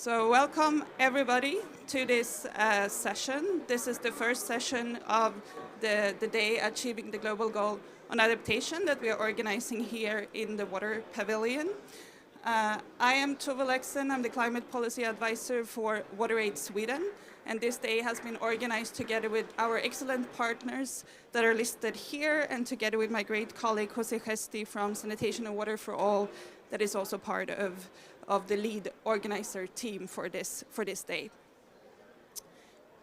So welcome everybody to this session. This is the first session of the day Achieving the Global Goal on Adaptation that we are organizing here in the Water Pavilion. I am Tove Lexen. I'm the Climate Policy Advisor for WaterAid Sweden. And this day has been organized together with our excellent partners that are listed here and together with my great colleague Jose Gesti from Sanitation and Water for All that is also part of the lead organizer team for this day.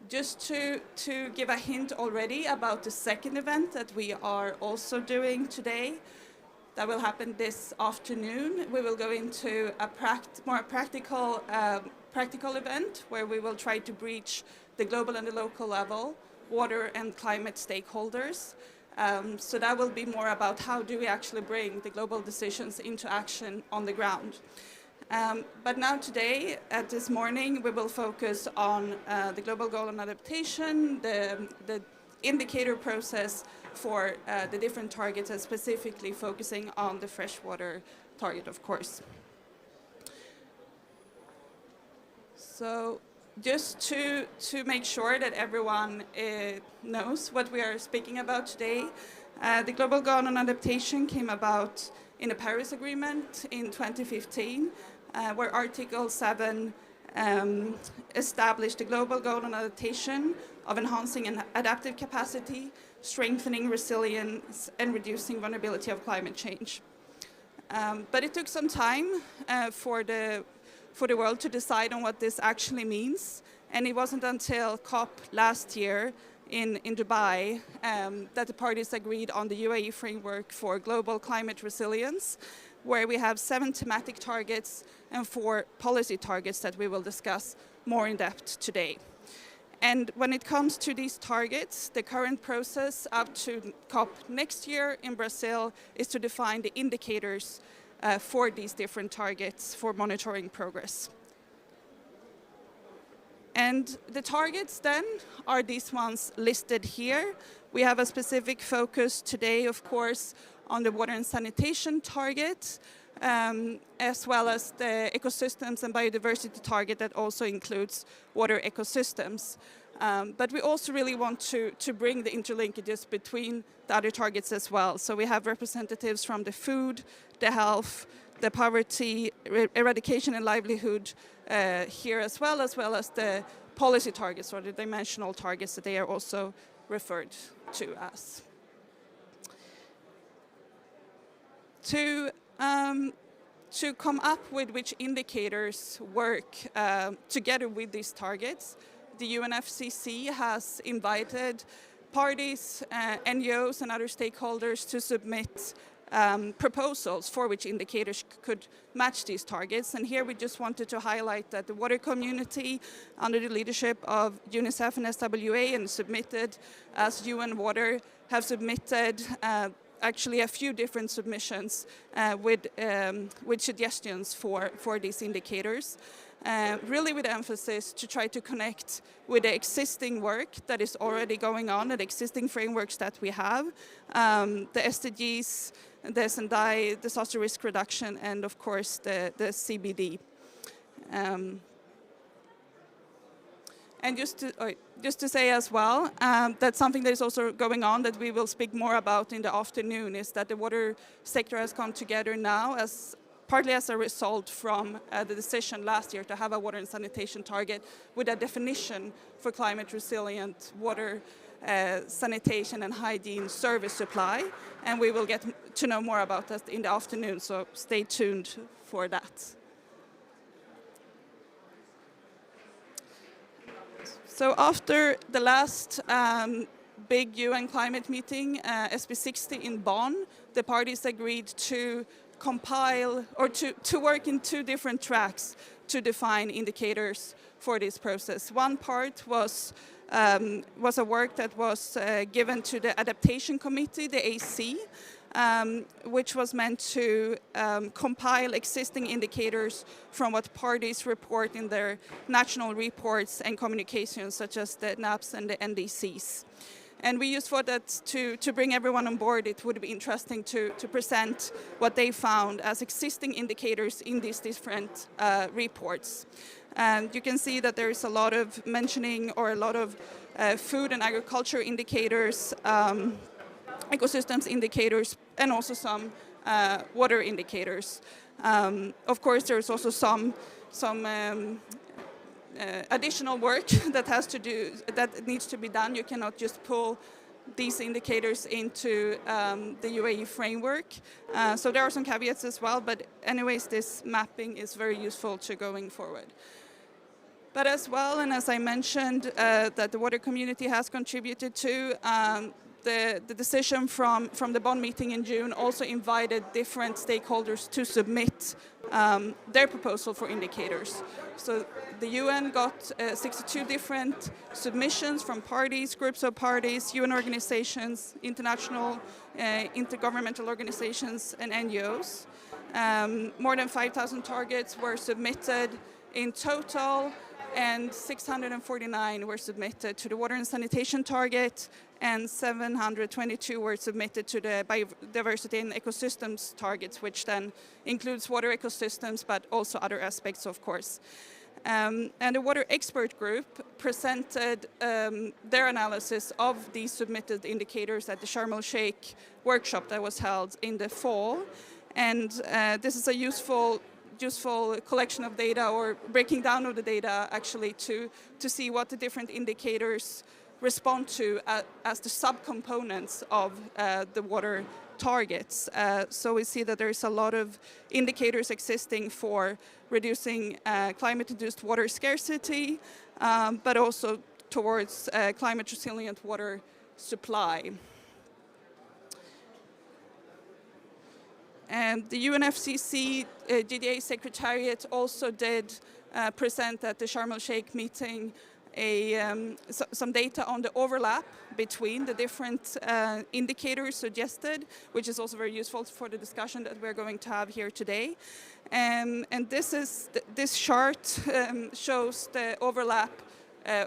Just to give a hint already about the second event that we are also doing today, that will happen this afternoon. We will go into a more practical event where we will try to breach the global and the local level, water and climate stakeholders. So that will be more about how do we actually bring the global decisions into action on the ground. But now today, at this morning, we will focus on the global goal on adaptation, the indicator process for the different targets, and specifically focusing on the freshwater target, of course. So just to make sure that everyone knows what we are speaking about today, the global goal on adaptation came about in the Paris Agreement in 2015, where Article 7 established the global goal on adaptation of enhancing an adaptive capacity, strengthening resilience, and reducing vulnerability of climate change. But it took some time for the world to decide on what this actually means, and it wasn't until COP last year in Dubai that the parties agreed on the UAE framework for global climate resilience, where we have 7 thematic targets and 4 policy targets that we will discuss more in depth today. And when it comes to these targets, the current process up to COP next year in Brazil is to define the indicators for these different targets for monitoring progress. And the targets then are these ones listed here. We have a specific focus today, of course, on the water and sanitation target, as well as the ecosystems and biodiversity target that also includes water ecosystems. But we also really want to bring the interlinkages between the other targets as well. So we have representatives from the food, the health, the poverty, eradication and livelihood here as well as the policy targets or the dimensional targets that they are also referred to as. To come up with which indicators work together with these targets, the UNFCCC has invited parties, NGOs and other stakeholders to submit proposals for which indicators could match these targets. And here we just wanted to highlight that the water community, under the leadership of UNICEF and SWA and submitted as UN Water, have submitted actually a few different submissions with suggestions for these indicators, really with emphasis to try to connect with the existing work that is already going on, the existing frameworks that we have, the SDGs, the Sendai, disaster risk reduction, and of course the CBD. And just to say as well, that something that is also going on that we will speak more about in the afternoon is that the water sector has come together now partly as a result from the decision last year to have a water and sanitation target with a definition for climate resilient water, sanitation and hygiene service supply. And we will get to know more about that in the afternoon, so stay tuned for that. So after the last big UN climate meeting, SP60 in Bonn, the parties agreed to compile or to work in 2 different tracks to define indicators for this process. One part was a work that was given to the Adaptation Committee, the AC, which was meant to compile existing indicators from what parties report in their national reports and communications, such as the NAPs and the NDCs. And we used for that to bring everyone on board. It would be interesting to present what they found as existing indicators in these different reports. And you can see that there's a lot of mentioning or a lot of food and agriculture indicators, ecosystems indicators, and also some water indicators. Of course, there's also some additional work that needs to be done. You cannot just pull these indicators into the UAE framework. So there are some caveats as well, but anyways, this mapping is very useful to going forward. But as well, and as I mentioned, that the water community has contributed to, the decision from the Bonn meeting in June also invited different stakeholders to submit their proposal for indicators. So the UN got 62 different submissions from parties, groups of parties, UN organizations, international, intergovernmental organizations, and NGOs. More than 5,000 targets were submitted in total, and 649 were submitted to the water and sanitation target, and 722 were submitted to the biodiversity and ecosystems targets, which then includes water ecosystems, but also other aspects, of course. And the water expert group presented their analysis of these submitted indicators at the Sharm el-Sheikh workshop that was held in the fall. And this is a useful collection of data, or breaking down of the data actually, to see what the different indicators respond to as the subcomponents of the water targets. So we see that there's a lot of indicators existing for reducing climate-induced water scarcity, but also towards climate-resilient water supply. And the UNFCCC GGA Secretariat also did present at the Sharm el-Sheikh meeting some data on the overlap between the different indicators suggested, which is also very useful for the discussion that we're going to have here today. And this chart shows the overlap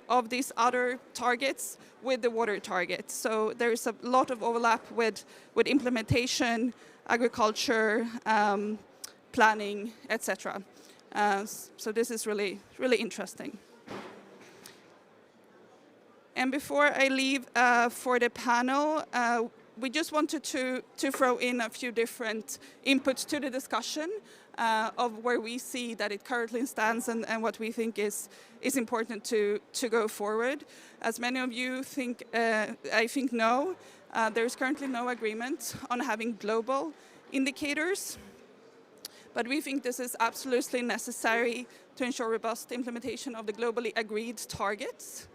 of these other targets with the water target. So there is a lot of overlap with implementation, agriculture, planning, etc. So this is really, really interesting. And before I leave for the panel, we just wanted to throw in a few different inputs to the discussion of where we see that it currently stands and what we think is important to go forward. As many of you I think know, there is currently no agreement on having global indicators, but we think this is absolutely necessary to ensure robust implementation of the globally agreed targets.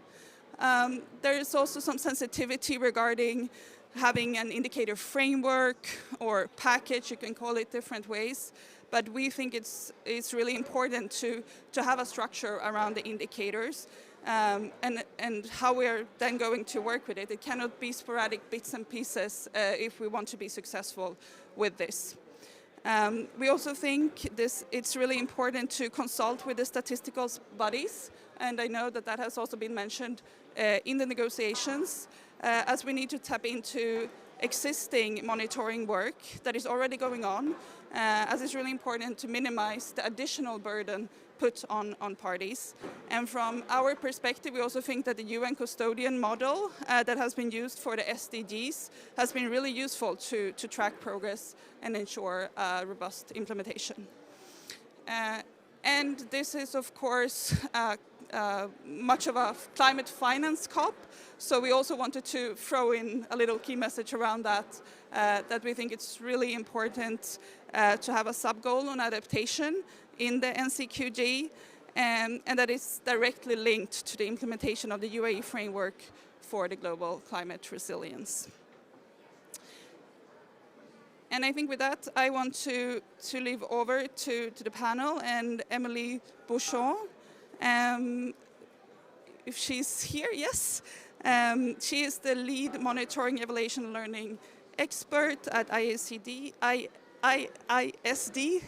There is also some sensitivity regarding having an indicator framework or package, you can call it different ways, but we think it's really important to have a structure around the indicators. And how we're then going to work with it. It cannot be sporadic bits and pieces if we want to be successful with this. We also think it's really important to consult with the statistical bodies, and I know that has also been mentioned in the negotiations, as we need to tap into existing monitoring work that is already going on, as it's really important to minimize the additional burden put on parties. And from our perspective, we also think that the UN custodian model that has been used for the SDGs has been really useful to track progress and ensure robust implementation. And this is, of course, much of a climate finance COP, so we also wanted to throw in a little key message around that we think it's really important to have a sub-goal on adaptation in the NCQG, and that is directly linked to the implementation of the UAE framework for the global climate resilience. And I think with that, I want to leave over to the panel and Emily Bouchon. If she's here, yes. She is the lead monitoring, evaluation, and learning expert at ISD,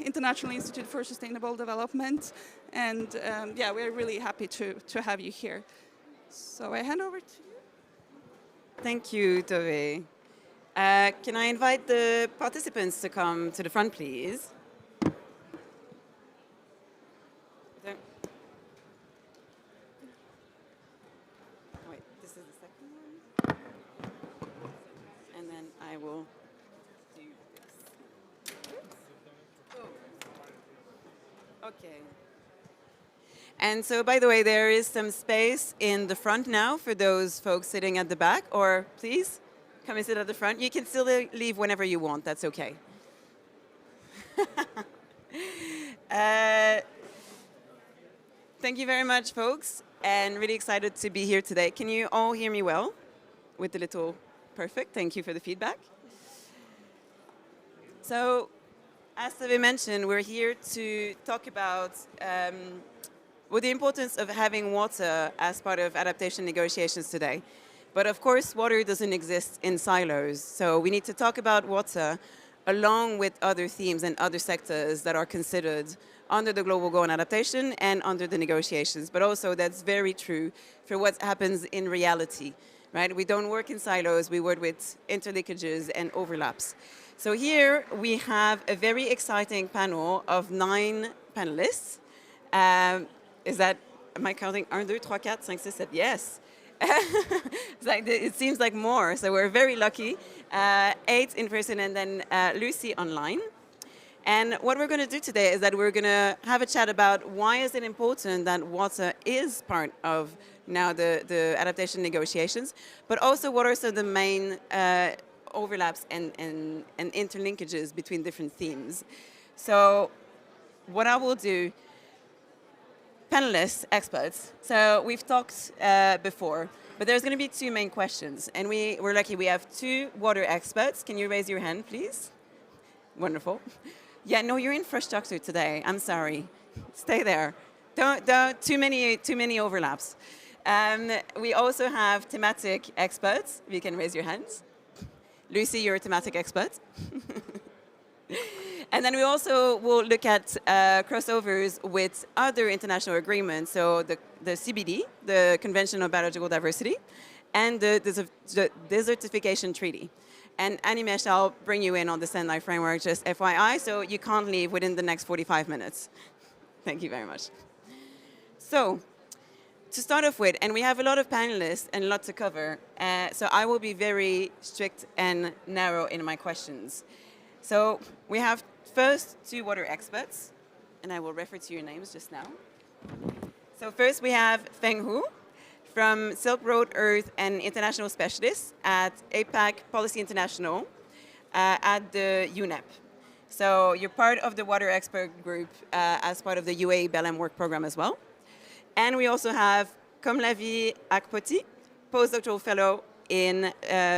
International Institute for Sustainable Development. And yeah, we're really happy to have you here. So I hand over to you. Thank you, Tove. Can I invite the participants to come to the front, please? Okay. And so, by the way, there is some space in the front now for those folks sitting at the back, or please come and sit at the front. You can still leave whenever you want, that's okay. uh, thank you very much, folks, and really excited to be here today. Can you all hear me well? With the little perfect, thank you for the feedback. So, as Tove mentioned, we're here to talk about the importance of having water as part of adaptation negotiations today. But of course, water doesn't exist in silos. So we need to talk about water along with other themes and other sectors that are considered under the global goal on adaptation and under the negotiations. But also that's very true for what happens in reality, right? We don't work in silos, we work with interlinkages and overlaps. So here we have a very exciting panel of 9 panelists. Am I counting 1, 2, 3, 4, 5, 6, 7? Yes. It seems like more, so we're very lucky. 8 in person and then Lucy online. And what we're going to do today is that we're going to have a chat about why is it important that water is part of now the adaptation negotiations, but also what are some of the main overlaps and interlinkages between different themes. So what I will do, panelists, experts. So we've talked before, but there's going to be 2 main questions. And we're lucky we have 2 water experts. Can you raise your hand, please? Wonderful. Yeah, no, you're infrastructure today. I'm sorry. Stay there. Don't too many overlaps. We also have thematic experts. You can raise your hands. Lucy, you're a thematic expert. And then we also will look at crossovers with other international agreements, so the CBD, the Convention on Biological Diversity, and the Desertification Treaty. And Animesh, I'll bring you in on the Sendai framework, just FYI, so you can't leave within the next 45 minutes. Thank you very much. So, to start off with, and we have a lot of panelists and a lot to cover, so I will be very strict and narrow in my questions. So we have first 2 water experts, and I will refer to your names just now. So first we have Feng Hu from Silk Road Earth and International Specialist at APAC Policy International at the UNEP. So you're part of the water expert group as part of the UAE Belém work program as well. And we also have Komlavi Akpoti, postdoctoral fellow in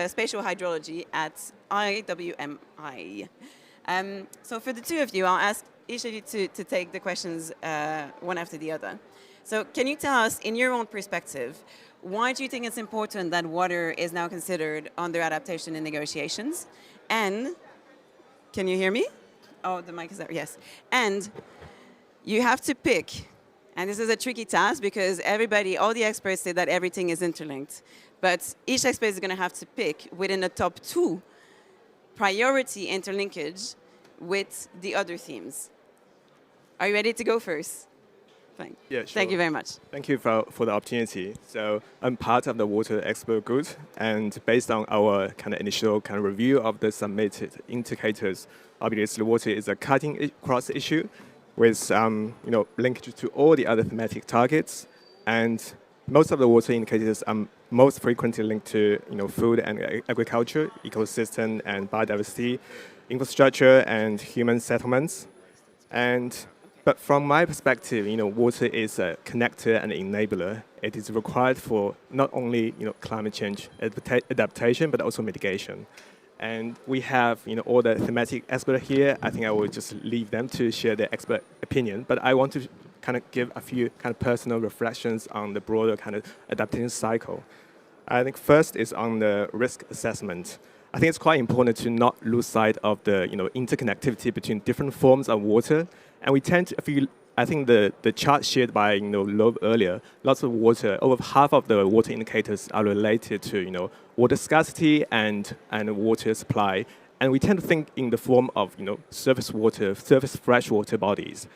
spatial hydrology at IWMI. So for the 2 of you, I'll ask each of you to take the questions one after the other. So can you tell us, in your own perspective, why do you think it's important that water is now considered under adaptation in negotiations? And, can you hear me? Oh, the mic is there, yes. And you have to pick, and this is a tricky task because all the experts say that everything is interlinked. But each expert is going to have to pick within the top 2 priority interlinkage with the other themes. Are you ready to go first? Fine. Yeah, sure. Thank you very much. Thank you for the opportunity. So I'm part of the water expert group, and based on our kind of initial kind of review of the submitted indicators, obviously water is a cutting-across issue with linkage to all the other thematic targets, and most of the water indicators are most frequently linked to food and agriculture, ecosystem and biodiversity, infrastructure and human settlements. But from my perspective, water is a connector and enabler. It is required for not only climate change adaptation, but also mitigation. And we have all the thematic experts here. I think I will just leave them to share their expert opinion. But I want to kind of give a few kind of personal reflections on the broader kind of adaptation cycle. I think first is on the risk assessment. I think it's quite important to not lose sight of the interconnectivity between different forms of water. And we tend to, I think the chart shared by Loeb earlier, lots of water, over half of the water indicators are related to water scarcity and water supply. And we tend to think in the form of surface water, surface freshwater bodies.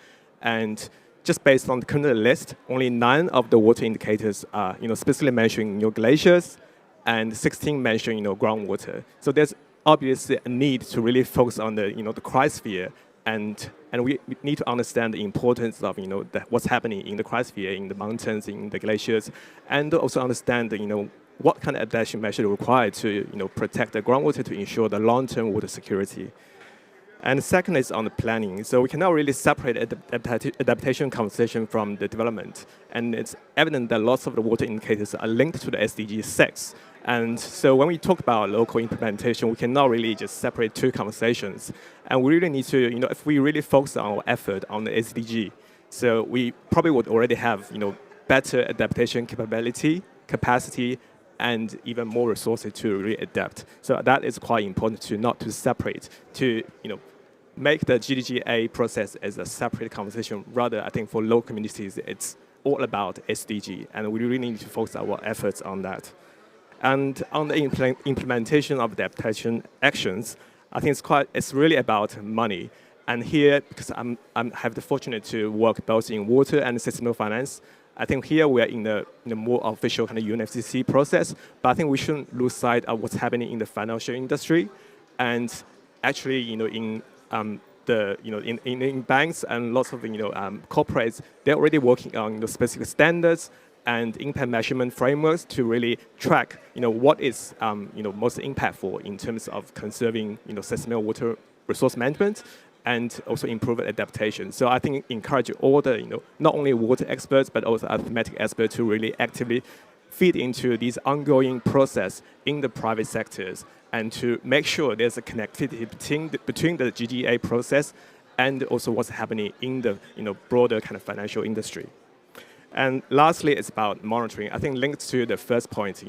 And just based on the current list, only 9 of the water indicators are specifically mentioning glaciers, and 16 mention groundwater. So there's obviously a need to really focus on the the cryosphere and we need to understand the importance of what's happening in the cryosphere, in the mountains, in the glaciers, and also understand what kind of adaptation measures are required to protect the groundwater to ensure the long-term water security. And second is on the planning. So we cannot really separate adaptation conversation from the development. And it's evident that lots of the water indicators are linked to the SDG 6. And so when we talk about local implementation, we cannot really just separate two conversations. And we really need to, if we really focus our effort on the SDG, so we probably would already have, better adaptation capacity, and even more resources to really adapt. So that is quite important to not to separate, to make the GGA process as a separate conversation. Rather, I think for local communities, it's all about SDG, and we really need to focus our efforts on that. And on the implementation of adaptation actions, I think it's really about money. And here, because I have the fortunate to work both in water and sustainable finance, I think here we are in the more official kind of UNFCCC process, but I think we shouldn't lose sight of what's happening in the financial industry, and actually, in banks and lots of corporates, they're already working on specific standards and impact measurement frameworks to really track what is most impactful in terms of conserving sustainable water resource management and also improve adaptation. So I think encourage all the not only water experts but also thematic experts to really actively feed into these ongoing process in the private sectors and to make sure there's a connectivity between the GGA process and also what's happening in the broader kind of financial industry. And lastly, it's about monitoring. I think linked to the first point,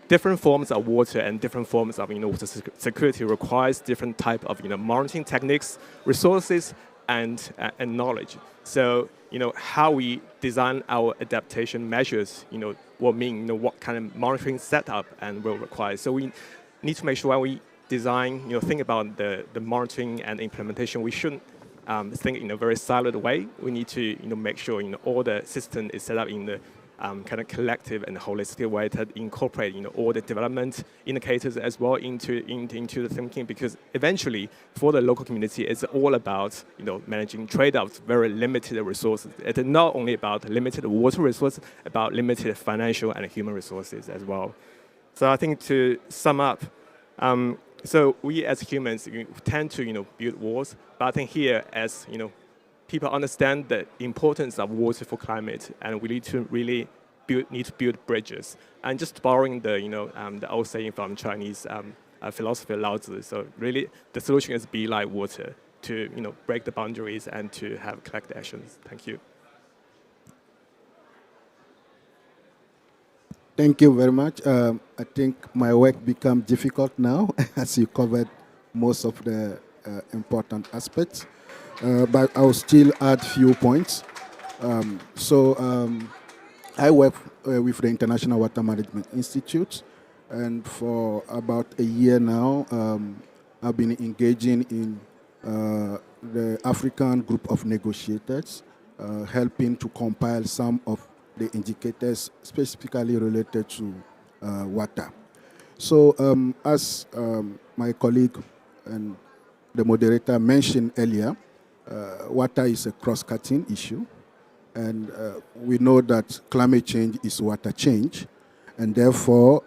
different forms of water and different forms of water security requires different type of monitoring techniques, resources, and knowledge. So how we design our adaptation measures, will mean what kind of monitoring setup and will require. So we need to make sure when we design, think about the monitoring and implementation, we shouldn't think in a very siloed way. We need to make sure all the system is set up in the kind of collective and holistic way that incorporate all the development indicators as well into the thinking, because eventually for the local community it's all about managing trade-offs, very limited resources. It's not only about limited water resources, about limited financial and human resources as well. So I think to sum up, so we as humans tend to build walls, but I think here as people understand the importance of water for climate, and we need to really build bridges. And just borrowing the old saying from Chinese philosopher Lao Tzu. So really, the solution is be like water, to break the boundaries and to have collective actions. Thank you. Thank you very much. I think my work becomes difficult now as you covered most of the important aspects. But I'll still add few points. I work with the International Water Management Institute, and for about a year now, I've been engaging in the African group of negotiators, helping to compile some of the indicators specifically related to water. So as my colleague and the moderator mentioned earlier, water is a cross-cutting issue, and we know that climate change is water change, and therefore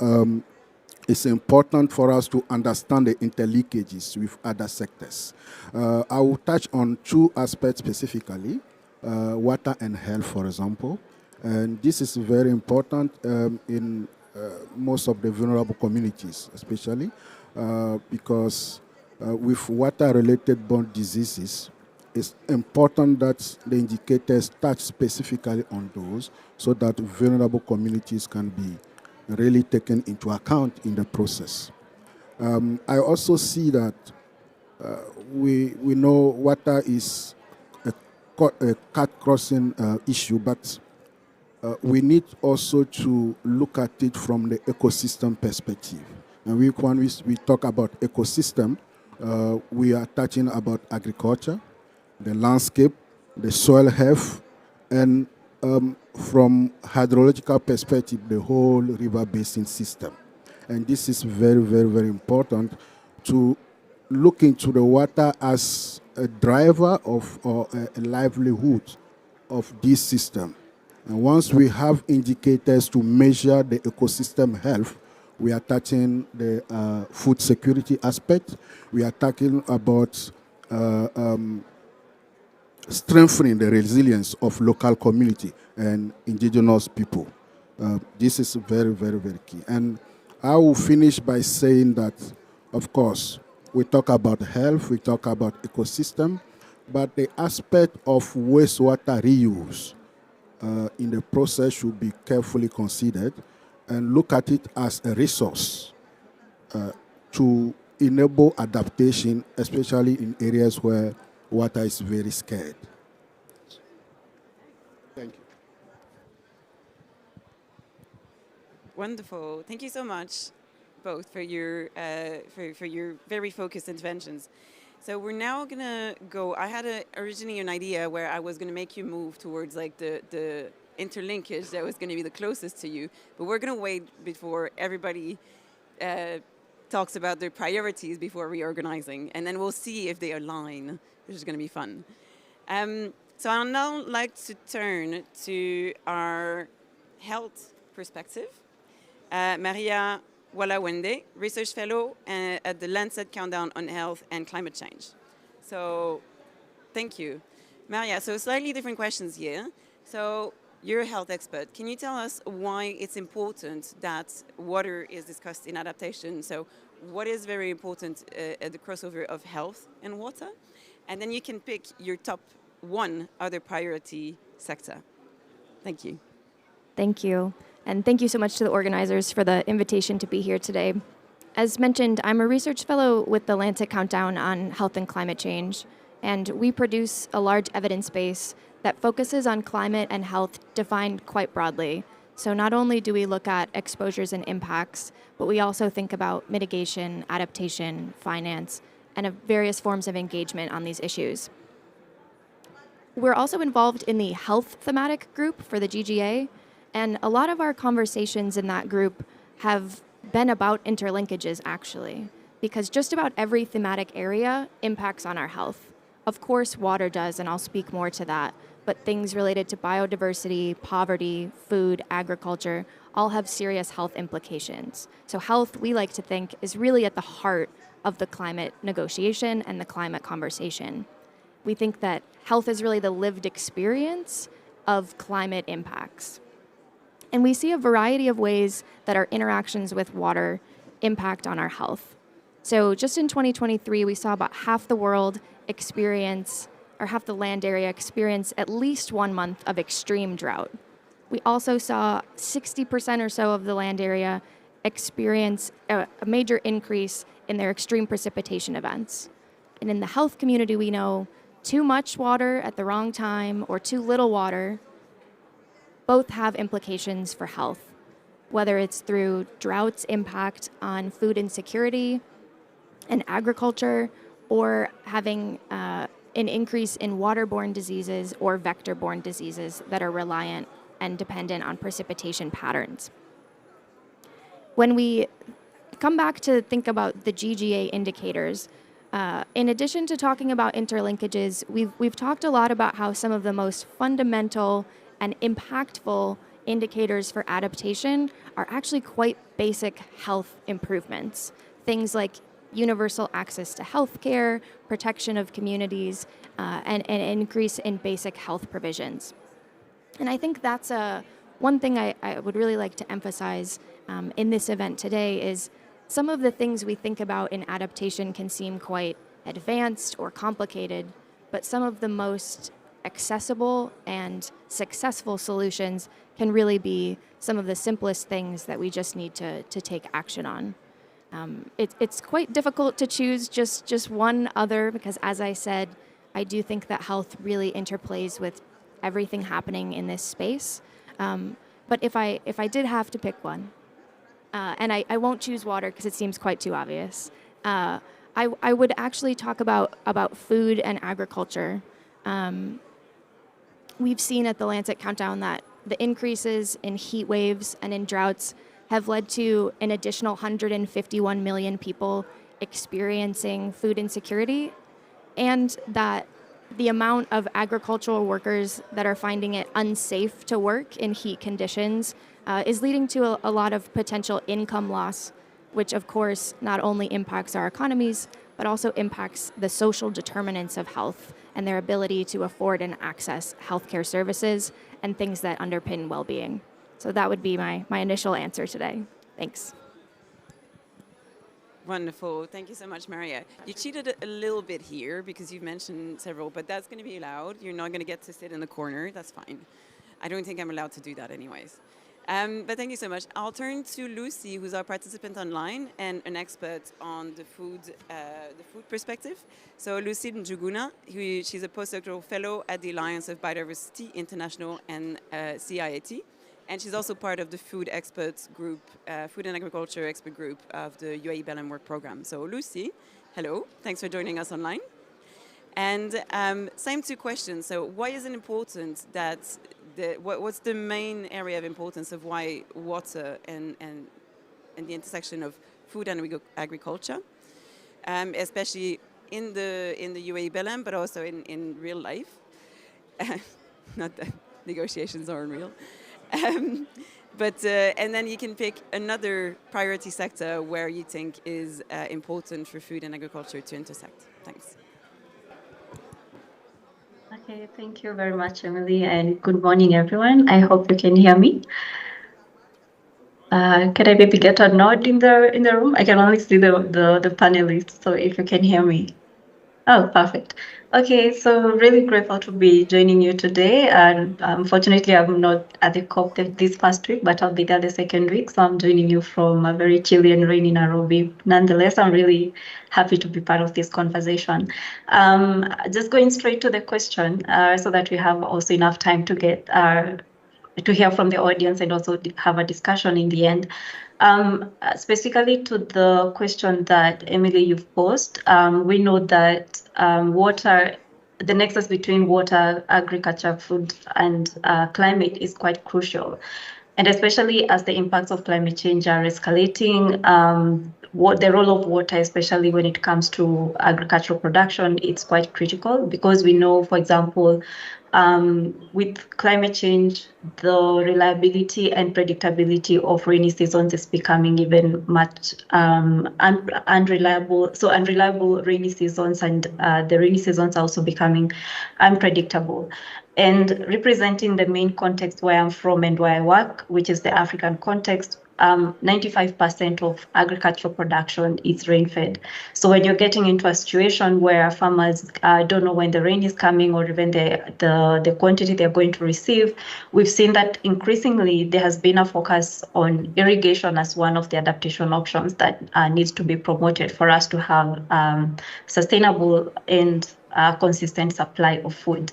it's important for us to understand the interlinkages with other sectors. I will touch on two aspects specifically, water and health, for example, and this is very important in most of the vulnerable communities, especially because with water-related borne diseases, it's important that the indicators touch specifically on those so that vulnerable communities can be really taken into account in the process. I also see that we know water is a cut-crossing issue, but we need also to look at it from the ecosystem perspective. And when we talk about ecosystem, we are touching about agriculture, the landscape, the soil health, and from hydrological perspective, the whole river basin system. And this is very, very, very important to look into the water as a driver of or a livelihood of this system. And once we have indicators to measure the ecosystem health, we are touching the food security aspect. We are talking about strengthening the resilience of local community and indigenous people. This is very, very, very key. And I will finish by saying that, of course, we talk about health, we talk about ecosystem, but the aspect of wastewater reuse in the process should be carefully considered and look at it as a resource to enable adaptation, especially in areas where water is very scarce. Thank you. Wonderful. Thank you so much, both, for your very focused interventions. So we're now gonna go. I had originally an idea where I was gonna make you move towards like the interlinkage that was gonna be the closest to you, but we're gonna wait before everybody talks about their priorities before reorganizing, and then we'll see if they align, which is gonna be fun. So I'd now like to turn to our health perspective. Maria Walawende, Research Fellow at the Lancet Countdown on Health and Climate Change. So, thank you. Maria, so slightly different questions here. So, you're a health expert. Can you tell us why it's important that water is discussed in adaptation? So, what is very important at the crossover of health and water? And then you can pick your top one other priority sector. Thank you. Thank you. And thank you so much to the organizers for the invitation to be here today. As mentioned, I'm a research fellow with the Lancet Countdown on Health and Climate Change, and we produce a large evidence base that focuses on climate and health defined quite broadly. So not only do we look at exposures and impacts, but we also think about mitigation, adaptation, finance, and various forms of engagement on these issues. We're also involved in the health thematic group for the GGA, and a lot of our conversations in that group have been about interlinkages, actually, because just about every thematic area impacts on our health. Of course, water does, and I'll speak more to that, but things related to biodiversity, poverty, food, agriculture, all have serious health implications. So health, we like to think, is really at the heart of the climate negotiation and the climate conversation. We think that health is really the lived experience of climate impacts. And we see a variety of ways that our interactions with water impact on our health. So just in 2023, we saw about half the world experience, or half the land area experience at least 1 month of extreme drought. We also saw 60% or so of the land area experience a major increase in their extreme precipitation events. And in the health community, we know too much water at the wrong time or too little water both have implications for health, whether it's through drought's impact on food insecurity and agriculture, or having an increase in waterborne diseases or vector-borne diseases that are reliant and dependent on precipitation patterns. When we come back to think about the GGA indicators, in addition to talking about interlinkages, we've talked a lot about how some of the most fundamental and impactful indicators for adaptation are actually quite basic health improvements. Things like universal access to healthcare, protection of communities, and an increase in basic health provisions. And I think that's one thing I would really like to emphasize in this event today is some of the things we think about in adaptation can seem quite advanced or complicated, but some of the most accessible and successful solutions can really be some of the simplest things that we just need to take action on. It's quite difficult to choose just one other because, as I said, I do think that health really interplays with everything happening in this space. But if I did have to pick one, and I won't choose water because it seems quite too obvious, I would actually talk about food and agriculture. We've seen at the Lancet Countdown that the increases in heat waves and in droughts have led to an additional 151 million people experiencing food insecurity, and that the amount of agricultural workers that are finding it unsafe to work in heat conditions is leading to a lot of potential income loss, which of course not only impacts our economies, but also impacts the social determinants of health and their ability to afford and access healthcare services and things that underpin well-being. So that would be my initial answer today. Thanks. Wonderful. Thank you so much, Maria. You cheated a little bit here because you've mentioned several, but that's going to be allowed. You're not going to get to sit in the corner. That's fine. I don't think I'm allowed to do that anyways. But thank you so much. I'll turn to Lucy, who's our participant online and an expert on the food perspective. So Lucy Njuguna, she's a postdoctoral fellow at the Alliance of Biodiversity International and CIAT. And she's also part of the food experts group, food and agriculture expert group of the UAE Belém Work Program. So Lucy, hello, thanks for joining us online. And same two questions. So why is it important that, what's the main area of importance of why water and the intersection of food and agriculture, especially in the UAE Belém, but also in real life? Not that negotiations aren't real. And then you can pick another priority sector where you think is important for food and agriculture to intersect. Thanks. Okay, thank you very much, Emily, and good morning, everyone. I hope you can hear me. Can I maybe get a nod in the room? I can only see the panelists, so if you can hear me. Oh, perfect. Okay, so really grateful to be joining you today. And unfortunately, I'm not at the COP this first week, but I'll be there the second week. So I'm joining you from a very chilly and rainy Nairobi. Nonetheless, I'm really happy to be part of this conversation. Just going straight to the question, so that we have also enough time to get to hear from the audience and also have a discussion in the end. Specifically to the question that Emily you've posed, we know that water, the nexus between water, agriculture, food, and climate is quite crucial. And especially as the impacts of climate change are escalating, what the role of water, especially when it comes to agricultural production, it's quite critical because we know, for example, with climate change, the reliability and predictability of rainy seasons is becoming even much unreliable. So unreliable rainy seasons and the rainy seasons are also becoming unpredictable. And representing the main context where I'm from and where I work, which is the African context, 95% of agricultural production is rain-fed. So when you're getting into a situation where farmers don't know when the rain is coming or even the quantity they're going to receive, we've seen that increasingly there has been a focus on irrigation as one of the adaptation options that needs to be promoted for us to have sustainable and consistent supply of food.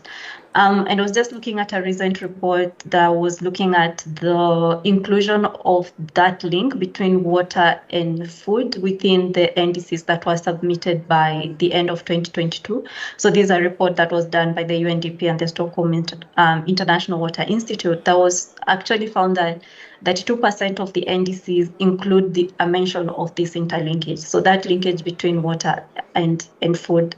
And I was just looking at a recent report that was looking at the inclusion of that link between water and food within the NDCs that was submitted by the end of 2022. So this is a report that was done by the UNDP and the Stockholm International Water Institute that was actually found that 32% of the NDCs include a mention of this interlinkage. So that linkage between water and food.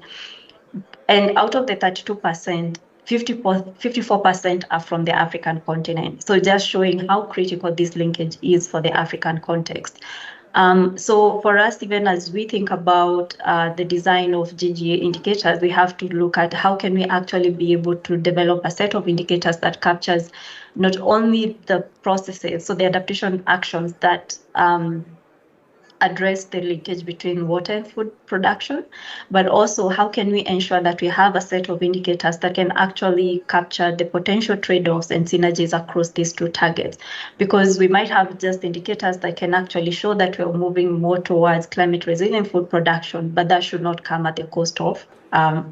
And out of the 32%, 54% are from the African continent. So just showing how critical this linkage is for the African context. So for us, even as we think about the design of GGA indicators, we have to look at how can we actually be able to develop a set of indicators that captures not only the processes, so the adaptation actions that address the linkage between water and food production, but also how can we ensure that we have a set of indicators that can actually capture the potential trade-offs and synergies across these two targets. Because we might have just indicators that can actually show that we're moving more towards climate resilient food production, but that should not come at the cost of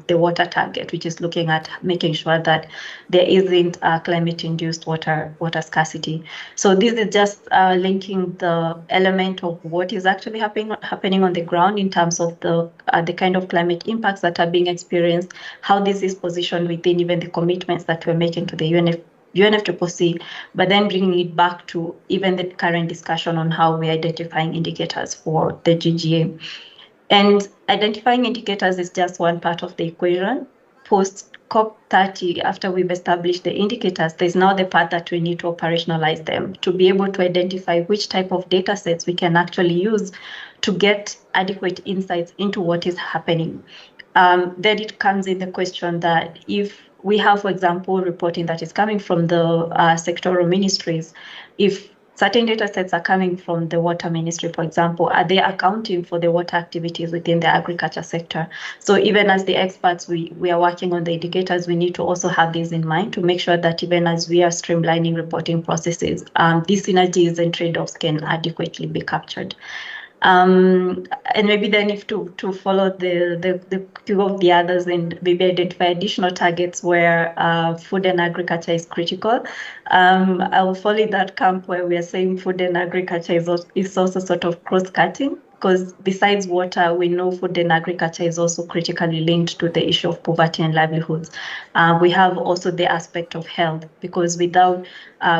the water target, which is looking at making sure that there isn't climate-induced water scarcity. So this is just linking the element of what is actually happening on the ground in terms of the kind of climate impacts that are being experienced, how this is positioned within even the commitments that we're making to the UNFCCC, but then bringing it back to even the current discussion on how we're identifying indicators for the GGA. And identifying indicators is just one part of the equation. Post COP30, after we've established the indicators, there's now the part that we need to operationalize them to be able to identify which type of data sets we can actually use to get adequate insights into what is happening. Then it comes in the question that if we have, for example, reporting that is coming from the sectoral ministries, if certain data sets are coming from the water ministry, for example, are they accounting for the water activities within the agriculture sector? So even as the experts, we are working on the indicators, we need to also have these in mind to make sure that even as we are streamlining reporting processes, these synergies and trade-offs can adequately be captured. And maybe then if to follow the two of the others and maybe identify additional targets where food and agriculture is critical. I will follow that camp where we are saying food and agriculture is also sort of cross-cutting, because besides water, we know food and agriculture is also critically linked to the issue of poverty and livelihoods. We have also the aspect of health, because without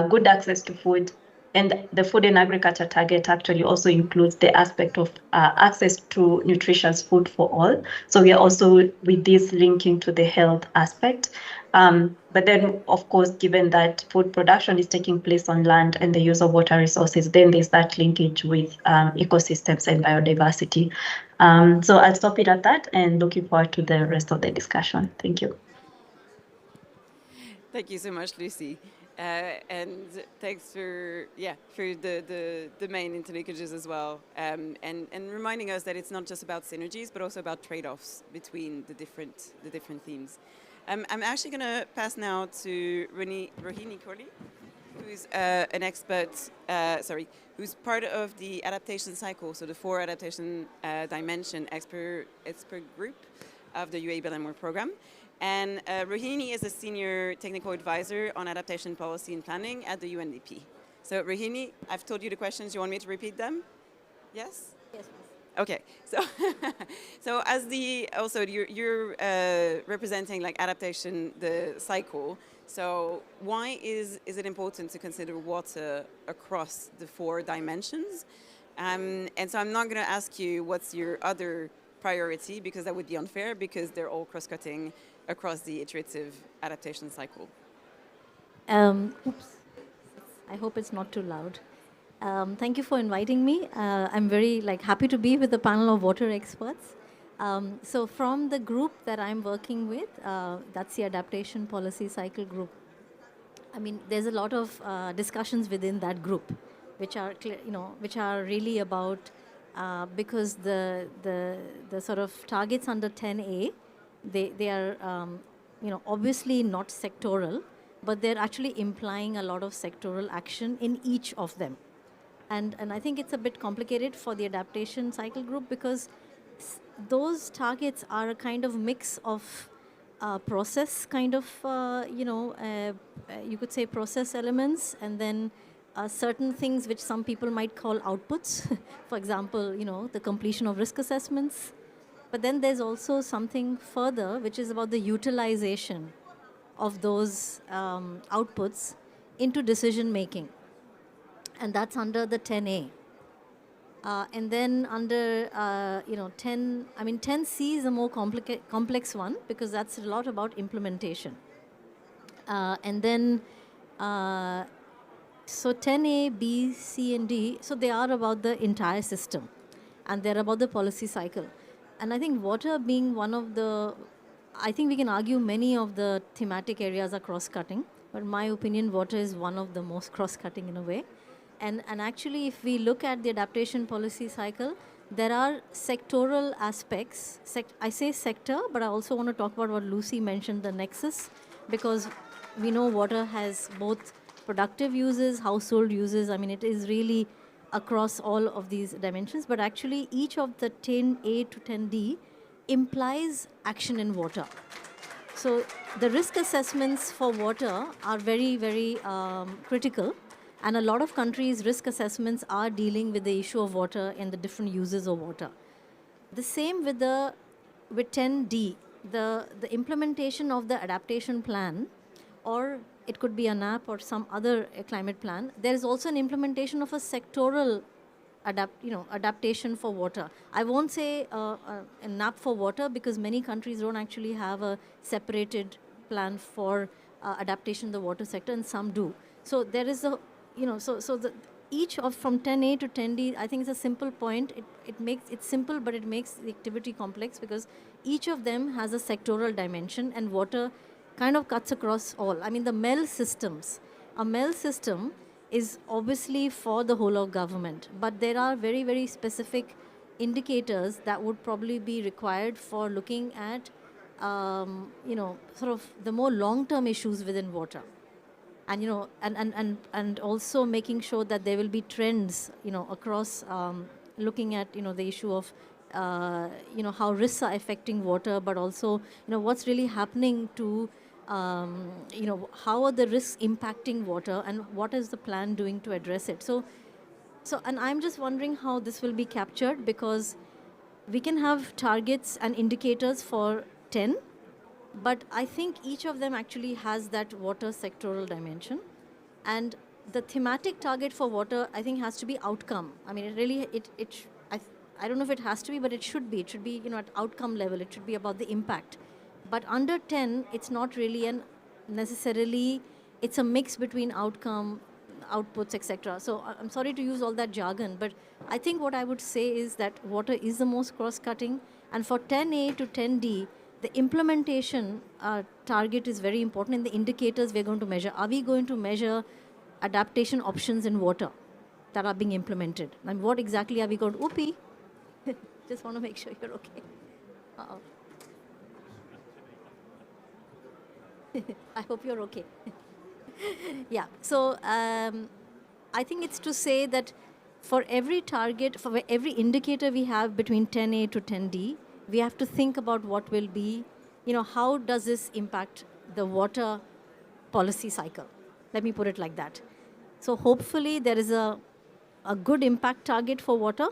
good access to food, and the food and agriculture target actually also includes the aspect of access to nutritious food for all. So we are also with this linking to the health aspect. But then, of course, given that food production is taking place on land and the use of water resources, then there's that linkage with ecosystems and biodiversity. So I'll stop it at that and looking forward to the rest of the discussion. Thank you. Thank you so much, Lucy. And thanks for the main interlinkages as well, and reminding us that it's not just about synergies but also about trade-offs between the different themes. I'm actually going to pass now to Rohini Kohli, who's an expert, who's part of the adaptation cycle, so the 4 adaptation dimension expert group of the UAE Build and More program. And Rohini is a senior technical advisor on adaptation policy and planning at the UNDP. So Rohini, I've told you the questions. You want me to repeat them? Yes? Yes. Okay. So as you're representing like adaptation, the cycle. So why is it important to consider water across the 4 dimensions? And so I'm not going to ask you what's your other priority, because that would be unfair, because they're all cross-cutting across the iterative adaptation cycle. Oops. I hope it's not too loud. Thank you for inviting me. I'm very happy to be with the panel of water experts. So from the group that I'm working with, that's the adaptation policy cycle group. I mean, there's a lot of discussions within that group, which are which are really about because the sort of targets under 10A, they are obviously not sectoral, but they're actually implying a lot of sectoral action in each of them. And I think it's a bit complicated for the adaptation cycle group, because those targets are a kind of mix of process kind of, you could say process elements, and then certain things which some people might call outputs. For example, the completion of risk assessments. But then there's also something further, which is about the utilization of those outputs into decision making. And that's under the 10A. And then under 10C is a more complex one, because that's a lot about implementation. And then so 10A, B, C, and D, so they are about the entire system, and they're about the policy cycle. And I think water being one of the, I think we can argue many of the thematic areas are cross-cutting, but in my opinion, water is one of the most cross-cutting in a way. And actually, if we look at the adaptation policy cycle, there are sectoral aspects. I say sector, but I also want to talk about what Lucy mentioned, the nexus, because we know water has both productive uses, household uses. I mean, it is really across all of these dimensions, but actually each of the 10A to 10D implies action in water. So the risk assessments for water are very, very critical. And a lot of countries' risk assessments are dealing with the issue of water and the different uses of water. The same with 10D, the implementation of the adaptation plan, or it could be a NAP or some other climate plan. There is also an implementation of a sectoral adaptation for water. I won't say a NAP for water because many countries don't actually have a separated plan for adaptation in the water sector, and some do. So there is a, so the each of from 10A to 10D, I think it's a simple point. It's simple, but it makes the activity complex because each of them has a sectoral dimension, and water kind of cuts across all. I mean, the MEL systems. A MEL system is obviously for the whole of government, but there are very, very specific indicators that would probably be required for looking at, sort of the more long-term issues within water. And, and also making sure that there will be trends, across looking at, the issue of, how risks are affecting water, but also, what's really happening to, how are the risks impacting water and what is the plan doing to address it. So, and I'm just wondering how this will be captured, because we can have targets and indicators for 10, but I think each of them actually has that water sectoral dimension. And the thematic target for water, I think, has to be outcome. I mean, it really, I don't know if it has to be, but it should be. It should be, at outcome level. It should be about the impact. But under 10, it's not really necessarily, it's a mix between outcome, outputs, etc. So I'm sorry to use all that jargon, but I think what I would say is that water is the most cross-cutting. And for 10A to 10D, the implementation target is very important in the indicators we're going to measure. Are we going to measure adaptation options in water that are being implemented? And what exactly are we going to... Oopie, just want to make sure you're okay. Uh-oh. I hope you're okay. Yeah, so I think it's to say that for every target, for every indicator we have between 10A to 10D, we have to think about what will be, how does this impact the water policy cycle? Let me put it like that. So hopefully there is a good impact target for water,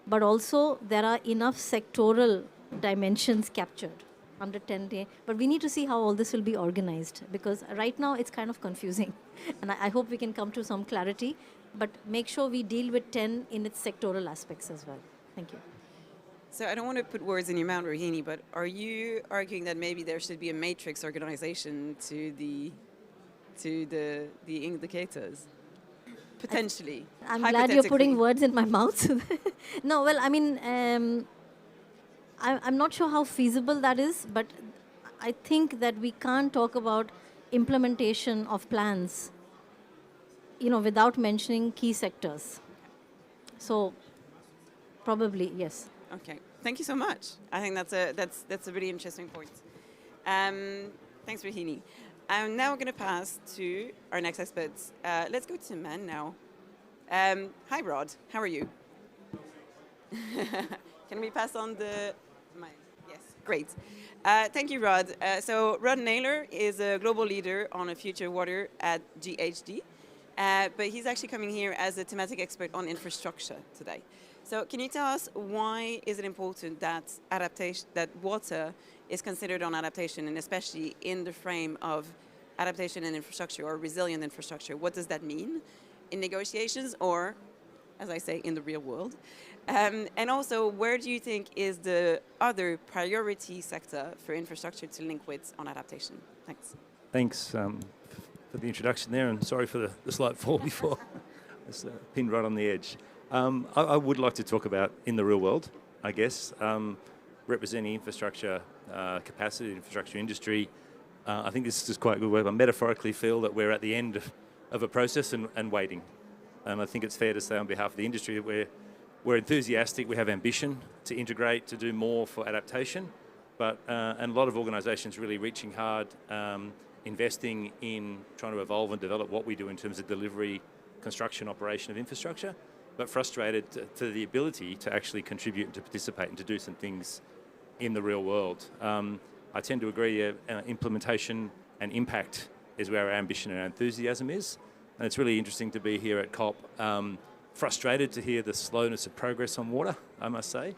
but also there are enough sectoral dimensions captured under 10 but we need to see how all this will be organized, because right now it's kind of confusing. And I hope we can come to some clarity, but make sure we deal with 10 in its sectoral aspects as well. Thank you. So I don't want to put words in your mouth, Rohini, but are you arguing that maybe there should be a matrix organization to the indicators? Potentially. I'm glad you're putting words in my mouth. No, well, I mean, I'm not sure how feasible that is, but I think that we can't talk about implementation of plans, without mentioning key sectors. So probably, yes. Okay, thank you so much. I think that's a really interesting point. Thanks, Rohini. I'm now going to pass to our next experts. Let's go to men now. Hi, Rod. How are you? Can we pass on the mic? Yes, great. Thank you, Rod. So Rod Naylor is a global leader on future water at GHD, but he's actually coming here as a thematic expert on infrastructure today. So can you tell us why is it important that water is considered on adaptation, and especially in the frame of adaptation and infrastructure or resilient infrastructure? What does that mean in negotiations or, as I say, in the real world? And also, where do you think is the other priority sector for infrastructure to link with on adaptation? Thanks. Thanks for the introduction there, and sorry for the slight fall before. It's pinned right on the edge. I would like to talk about in the real world, I guess, representing infrastructure capacity, infrastructure industry. I think this is quite a good way. I metaphorically feel that we're at the end of a process and waiting. And I think it's fair to say on behalf of the industry that we're enthusiastic, we have ambition to integrate, to do more for adaptation, but and a lot of organisations really reaching hard, investing in trying to evolve and develop what we do in terms of delivery, construction, operation of infrastructure, but frustrated to the ability to actually contribute and to participate and to do some things in the real world. I tend to agree implementation and impact is where our ambition and our enthusiasm is. And it's really interesting to be here at COP. Frustrated to hear the slowness of progress on water, I must say,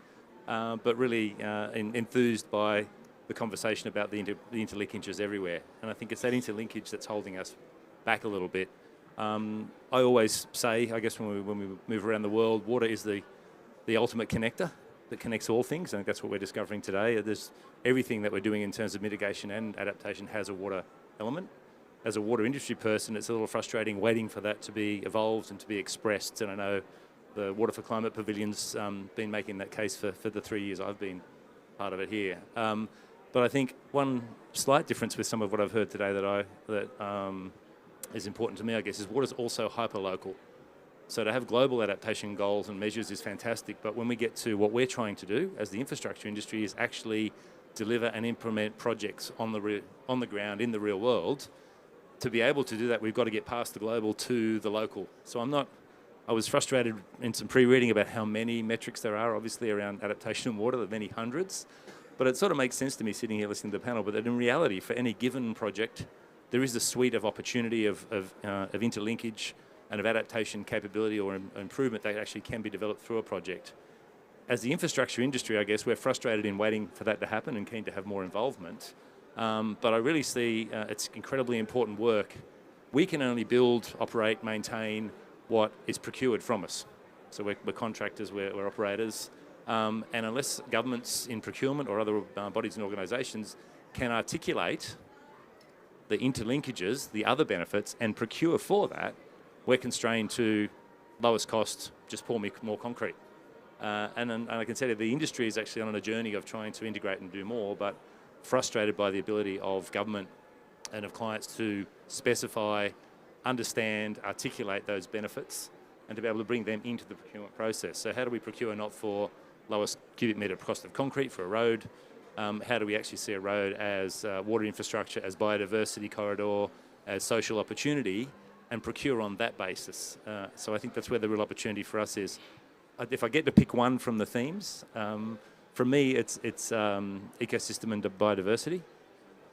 but really enthused by the conversation about the interlinkages everywhere. And I think it's that interlinkage that's holding us back a little bit. I always say, I guess when we move around the world, water is the ultimate connector that connects all things. I think that's what we're discovering today. There's everything that we're doing in terms of mitigation and adaptation has a water element. As a water industry person, it's a little frustrating waiting for that to be evolved and to be expressed. And I know the Water for Climate Pavilion's been making that case for the 3 years I've been part of it here. But I think one slight difference with some of what I've heard today that is important to me, I guess, is water's also hyper-local. So to have global adaptation goals and measures is fantastic, but when we get to what we're trying to do as the infrastructure industry is actually deliver and implement projects on the ground in the real world, to be able to do that, we've got to get past the global to the local. So I was frustrated in some pre-reading about how many metrics there are, obviously, around adaptation and water, there are many hundreds. But it sort of makes sense to me sitting here listening to the panel, but that in reality, for any given project, there is a suite of opportunity of interlinkage and of adaptation capability or improvement that actually can be developed through a project. As the infrastructure industry, I guess, we're frustrated in waiting for that to happen and keen to have more involvement. But I really see it's incredibly important work. We can only build, operate, maintain what is procured from us. So we're contractors, we're operators. And unless governments in procurement or other bodies and organisations can articulate the interlinkages, the other benefits, and procure for that, we're constrained to lowest cost, just pour me more concrete. And I can say that the industry is actually on a journey of trying to integrate and do more, but frustrated by the ability of government and of clients to specify, understand, articulate those benefits, and to be able to bring them into the procurement process. So how do we procure not for lowest cubic metre cost of concrete for a road? How do we actually see a road as water infrastructure, as biodiversity corridor, as social opportunity, and procure on that basis? So I think that's where the real opportunity for us is. If I get to pick one from the themes, for me it's ecosystem and biodiversity.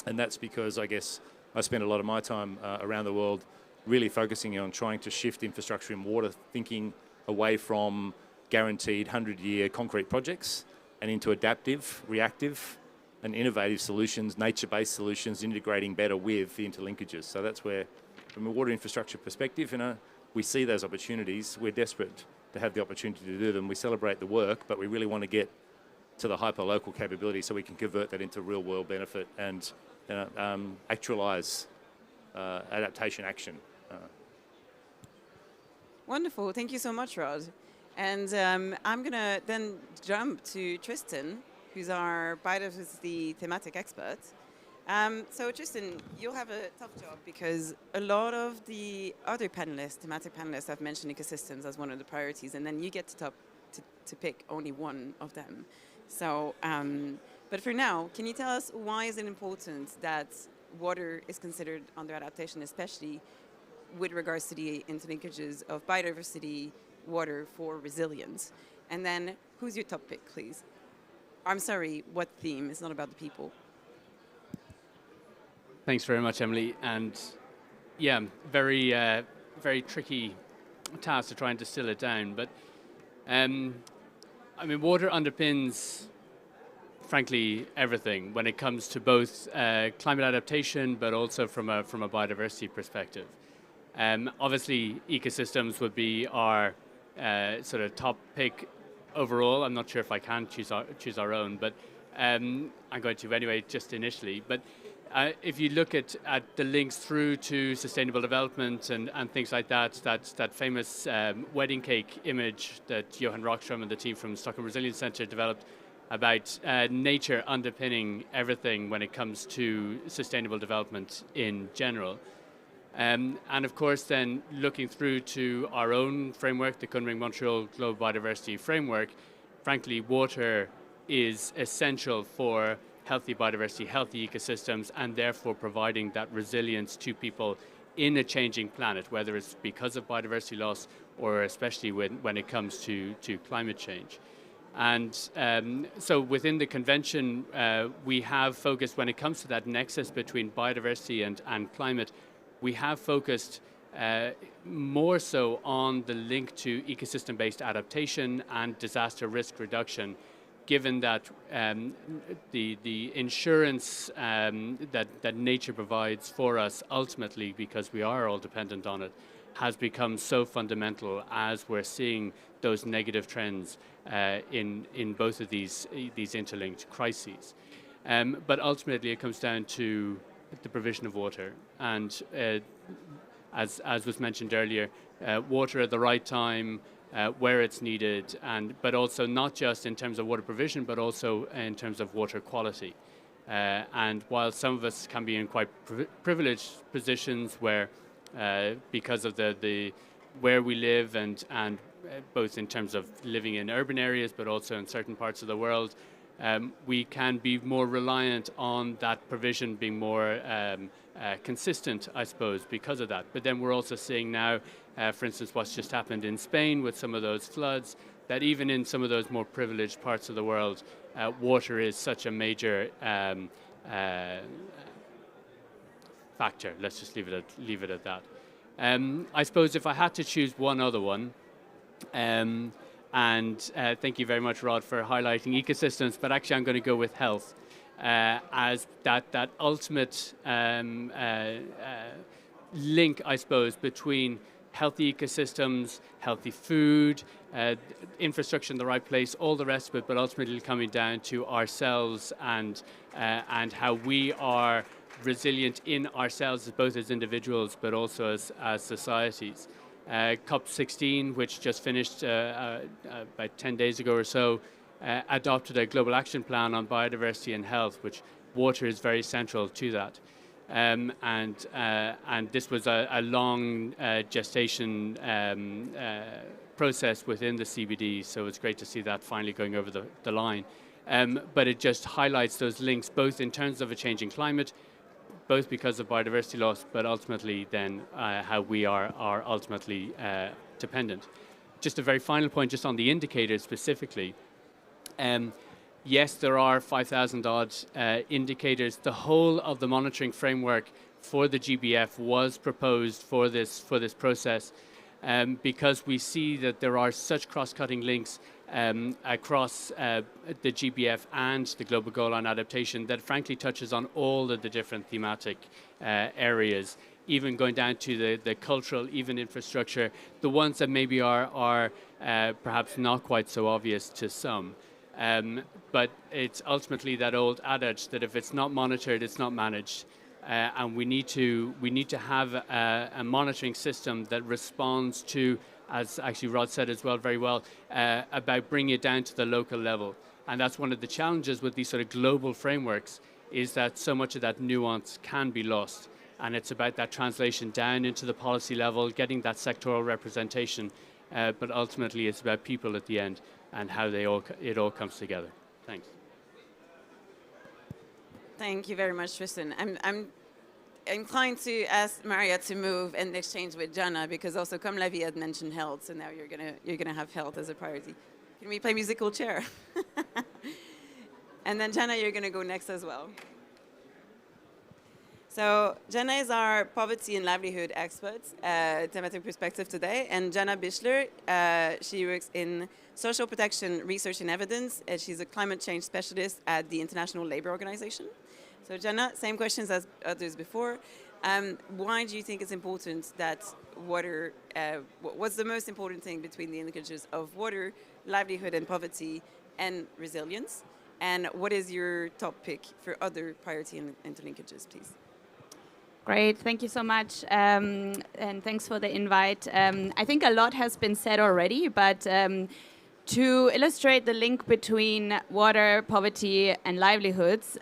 And that's because I guess I spend a lot of my time around the world really focusing on trying to shift infrastructure in water, thinking away from guaranteed 100-year concrete projects and into adaptive, reactive and innovative solutions, nature-based solutions, integrating better with the interlinkages. So that's where, from a water infrastructure perspective, we see those opportunities. We're desperate to have the opportunity to do them. We celebrate the work, but we really want to get to the hyper-local capability so we can convert that into real-world benefit and actualise adaptation action. Wonderful. Thank you so much, Rod. And I'm going to then jump to Tristan, who's our biodiversity thematic expert. So Tristan, you'll have a tough job because a lot of the other panelists, thematic panelists, have mentioned ecosystems as one of the priorities, and then you get to pick only one of them. So, but for now, can you tell us why is it important that water is considered under adaptation, especially with regards to the interlinkages of biodiversity, water for resilience? And then who's your top pick, please? I'm sorry, what theme? It's not about the people. Thanks very much, Emily. And yeah, very tricky task to try and distill it down. But I mean, water underpins, frankly, everything when it comes to both climate adaptation, but also from a biodiversity perspective. Obviously, ecosystems would be our sort of top pick overall. I'm not sure if I can choose our own, but I'm going to anyway, just initially. But if you look at the links through to sustainable development and things like that famous wedding cake image that Johan Rockström and the team from Stockholm Resilience Centre developed about nature underpinning everything when it comes to sustainable development in general. And of course then looking through to our own framework, the Kunming Montreal Global Biodiversity Framework, frankly water is essential for healthy biodiversity, healthy ecosystems, and therefore providing that resilience to people in a changing planet, whether it's because of biodiversity loss or especially when it comes to climate change. And so within the convention, we have focused, when it comes to that nexus between biodiversity and climate, we have focused more so on the link to ecosystem-based adaptation and disaster risk reduction, given that the insurance that nature provides for us ultimately, because we are all dependent on it, has become so fundamental as we're seeing those negative trends in both of these interlinked crises. But ultimately, it comes down to the provision of water, and as was mentioned earlier, water at the right time, where it's needed, but also not just in terms of water provision, but also in terms of water quality. And while some of us can be in quite privileged positions where, because of the where we live and both in terms of living in urban areas, but also in certain parts of the world, we can be more reliant on that provision being more consistent, I suppose, because of that. But then we're also seeing now, for instance, what's just happened in Spain with some of those floods, that even in some of those more privileged parts of the world, water is such a major factor. Let's just leave it at that. I suppose if I had to choose one other one, and thank you very much, Rod, for highlighting ecosystems, but actually I'm going to go with health as that ultimate link, I suppose, between healthy ecosystems, healthy food, infrastructure in the right place, all the rest of it, but ultimately coming down to ourselves and how we are resilient in ourselves, both as individuals, but also as societies. COP16, which just finished about 10 days ago or so, adopted a global action plan on biodiversity and health, which water is very central to that. And this was a long gestation process within the CBD, so it's great to see that finally going over the line. But it just highlights those links, both in terms of a changing climate, both because of biodiversity loss, but ultimately then how we are ultimately dependent. Just a very final point, just on the indicators specifically. Yes, there are 5,000 odd indicators. The whole of the monitoring framework for the GBF was proposed for this process because we see that there are such cross-cutting links across the GBF and the Global Goal on Adaptation that frankly touches on all of the different thematic areas, even going down to the cultural, even infrastructure, the ones that maybe are perhaps not quite so obvious to some. But it's ultimately that old adage that if it's not monitored, it's not managed. And we need to have a monitoring system that responds to, as actually Rod said as well, very well, about bringing it down to the local level. And that's one of the challenges with these sort of global frameworks, is that so much of that nuance can be lost. And it's about that translation down into the policy level, getting that sectoral representation. But ultimately, it's about people at the end and how it all comes together. Thanks. Thank you very much, Tristan. I'm inclined to ask Maria to move and exchange with Jana, because also Kamlavi had mentioned health, so now you're gonna have health as a priority. Can we play musical chair? And then Jana, you're gonna go next as well. So Jana is our poverty and livelihood expert, thematic perspective today, and Jana Bischler, she works in social protection research and evidence. She's a climate change specialist at the International Labour Organization. So Jana, same questions as others before. Why do you think it's important that water, what's the most important thing between the linkages of water, livelihood and poverty, and resilience? And what is your top pick for other priority interlinkages, please? Great, thank you so much, and thanks for the invite. I think a lot has been said already, but to illustrate the link between water, poverty, and livelihoods,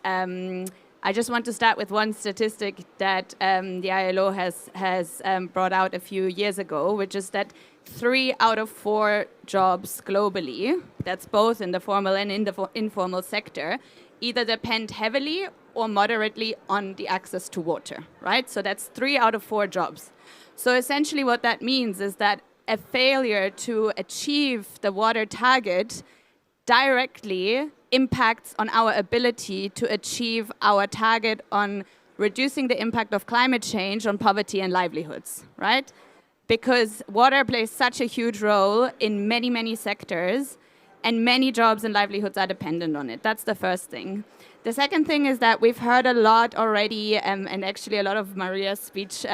I just want to start with one statistic that the ILO has brought out a few years ago, which is that 3 out of 4 jobs globally, that's both in the formal and in the informal sector, either depend heavily or moderately on the access to water, right? So that's 3 out of 4 jobs. So essentially what that means is that a failure to achieve the water target directly impacts on our ability to achieve our target on reducing the impact of climate change on poverty and livelihoods, right? Because water plays such a huge role in many, many sectors and many jobs and livelihoods are dependent on it. That's the first thing. The second thing is that we've heard a lot already, and actually a lot of Maria's speech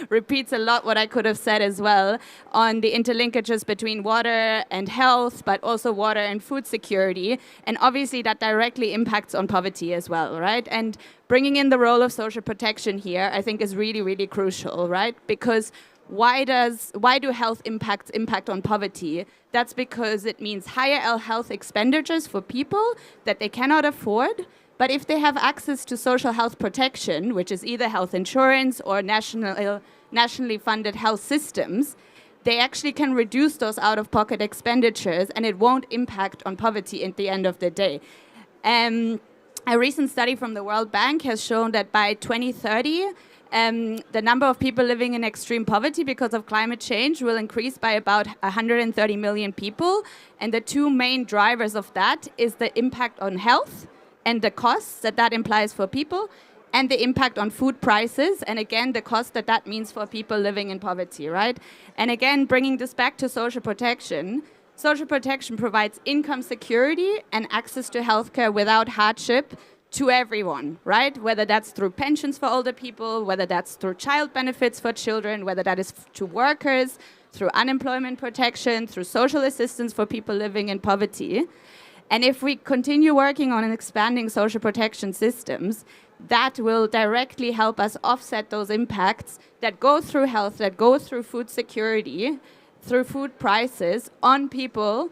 repeats a lot what I could have said as well, on the interlinkages between water and health, but also water and food security. And obviously that directly impacts on poverty as well, right? And bringing in the role of social protection here, I think is really, really crucial, right? Because why do health impacts impact on poverty? That's because it means higher health expenditures for people that they cannot afford. But if they have access to social health protection, which is either health insurance or nationally funded health systems, they actually can reduce those out-of-pocket expenditures, and it won't impact on poverty at the end of the day. A recent study from the World Bank has shown that by 2030, the number of people living in extreme poverty because of climate change will increase by about 130 million people. And the two main drivers of that is the impact on health and the costs that that implies for people, and the impact on food prices, and again, the cost that that means for people living in poverty, right? And again, bringing this back to social protection provides income security and access to healthcare without hardship to everyone, right? Whether that's through pensions for older people, whether that's through child benefits for children, whether that is to workers, through unemployment protection, through social assistance for people living in poverty. And if we continue working on expanding social protection systems, that will directly help us offset those impacts that go through health, that go through food security, through food prices on people,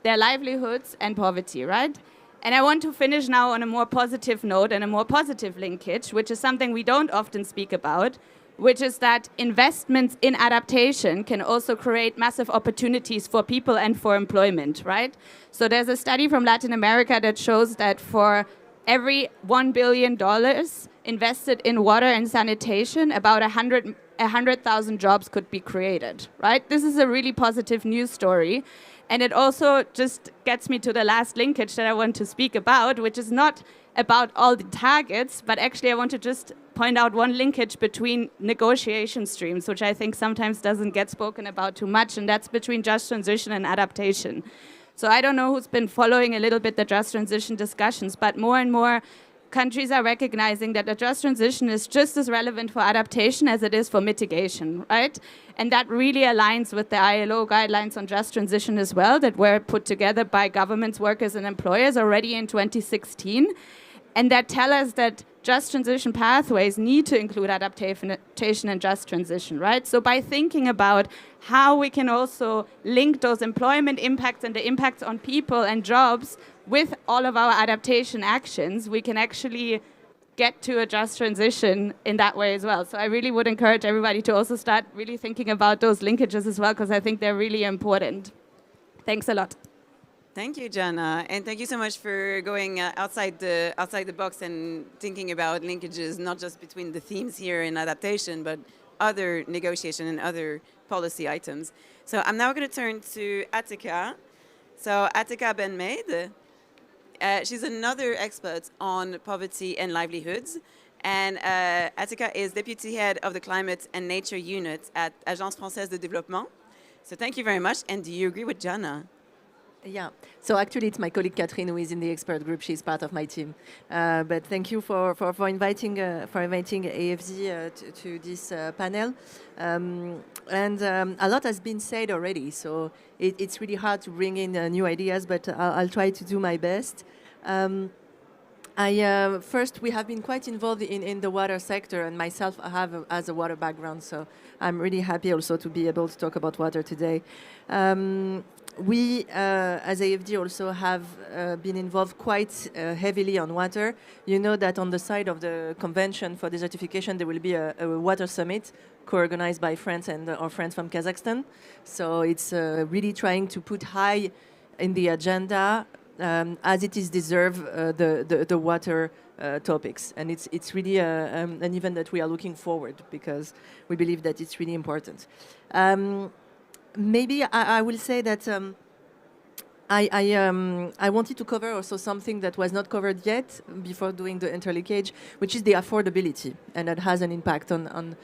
their livelihoods, and poverty, right? And I want to finish now on a more positive note and a more positive linkage, which is something we don't often speak about, which is that investments in adaptation can also create massive opportunities for people and for employment, right? So there's a study from Latin America that shows that for every $1 billion invested in water and sanitation, about 100,000 jobs could be created, right? This is a really positive news story. And it also just gets me to the last linkage that I want to speak about, which is not about all the targets, but actually I want to just point out one linkage between negotiation streams, which I think sometimes doesn't get spoken about too much, and that's between just transition and adaptation. So I don't know who's been following a little bit the just transition discussions, but more and more countries are recognizing that the just transition is just as relevant for adaptation as it is for mitigation, right? And that really aligns with the ILO guidelines on just transition as well, that were put together by governments, workers, and employers already in 2016, and that tell us that just transition pathways need to include adaptation and just transition, right? So by thinking about how we can also link those employment impacts and the impacts on people and jobs with all of our adaptation actions, we can actually get to a just transition in that way as well. So I really would encourage everybody to also start really thinking about those linkages as well, because I think they're really important. Thanks a lot. Thank you, Jana, and thank you so much for going outside the box and thinking about linkages, not just between the themes here in adaptation, but other negotiation and other policy items. So I'm now going to turn to Attica. So Attica Ben-Maid, she's another expert on poverty and livelihoods, and Attica is deputy head of the Climate and Nature Unit at Agence Française de Développement. So thank you very much, and do you agree with Jana? Yeah, so actually it's my colleague Catherine who is in the expert group. She's part of my team. But thank you for inviting AFZ to this panel. And a lot has been said already, so it's really hard to bring in new ideas, but I'll try to do my best. First, we have been quite involved in the water sector, and myself I have as a water background, so I'm really happy also to be able to talk about water today. We, as AFD, also have been involved quite heavily on water. You know that on the side of the Convention for Desertification, there will be a water summit co-organized by France and our friends from Kazakhstan. So it's really trying to put high in the agenda, as it is deserved, the water topics. And it's really an event that we are looking forward, because we believe that it's really important. Maybe I will say that I wanted to cover also something that was not covered yet before doing the interlinkage, which is the affordability, and that has an impact on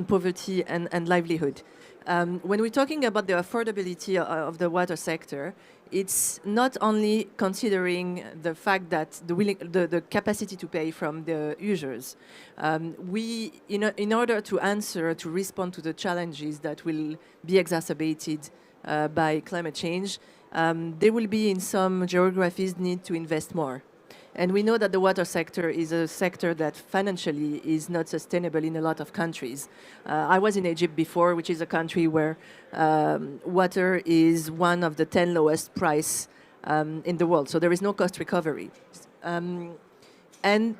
poverty and livelihood. When we're talking about the affordability of the water sector, it's not only considering the fact that the capacity to pay from the users. In order to answer, to respond to the challenges that will be exacerbated by climate change, there will be in some geographies need to invest more. And we know that the water sector is a sector that financially is not sustainable in a lot of countries. I was in Egypt before, which is a country where water is one of the 10 lowest price in the world. So there is no cost recovery. And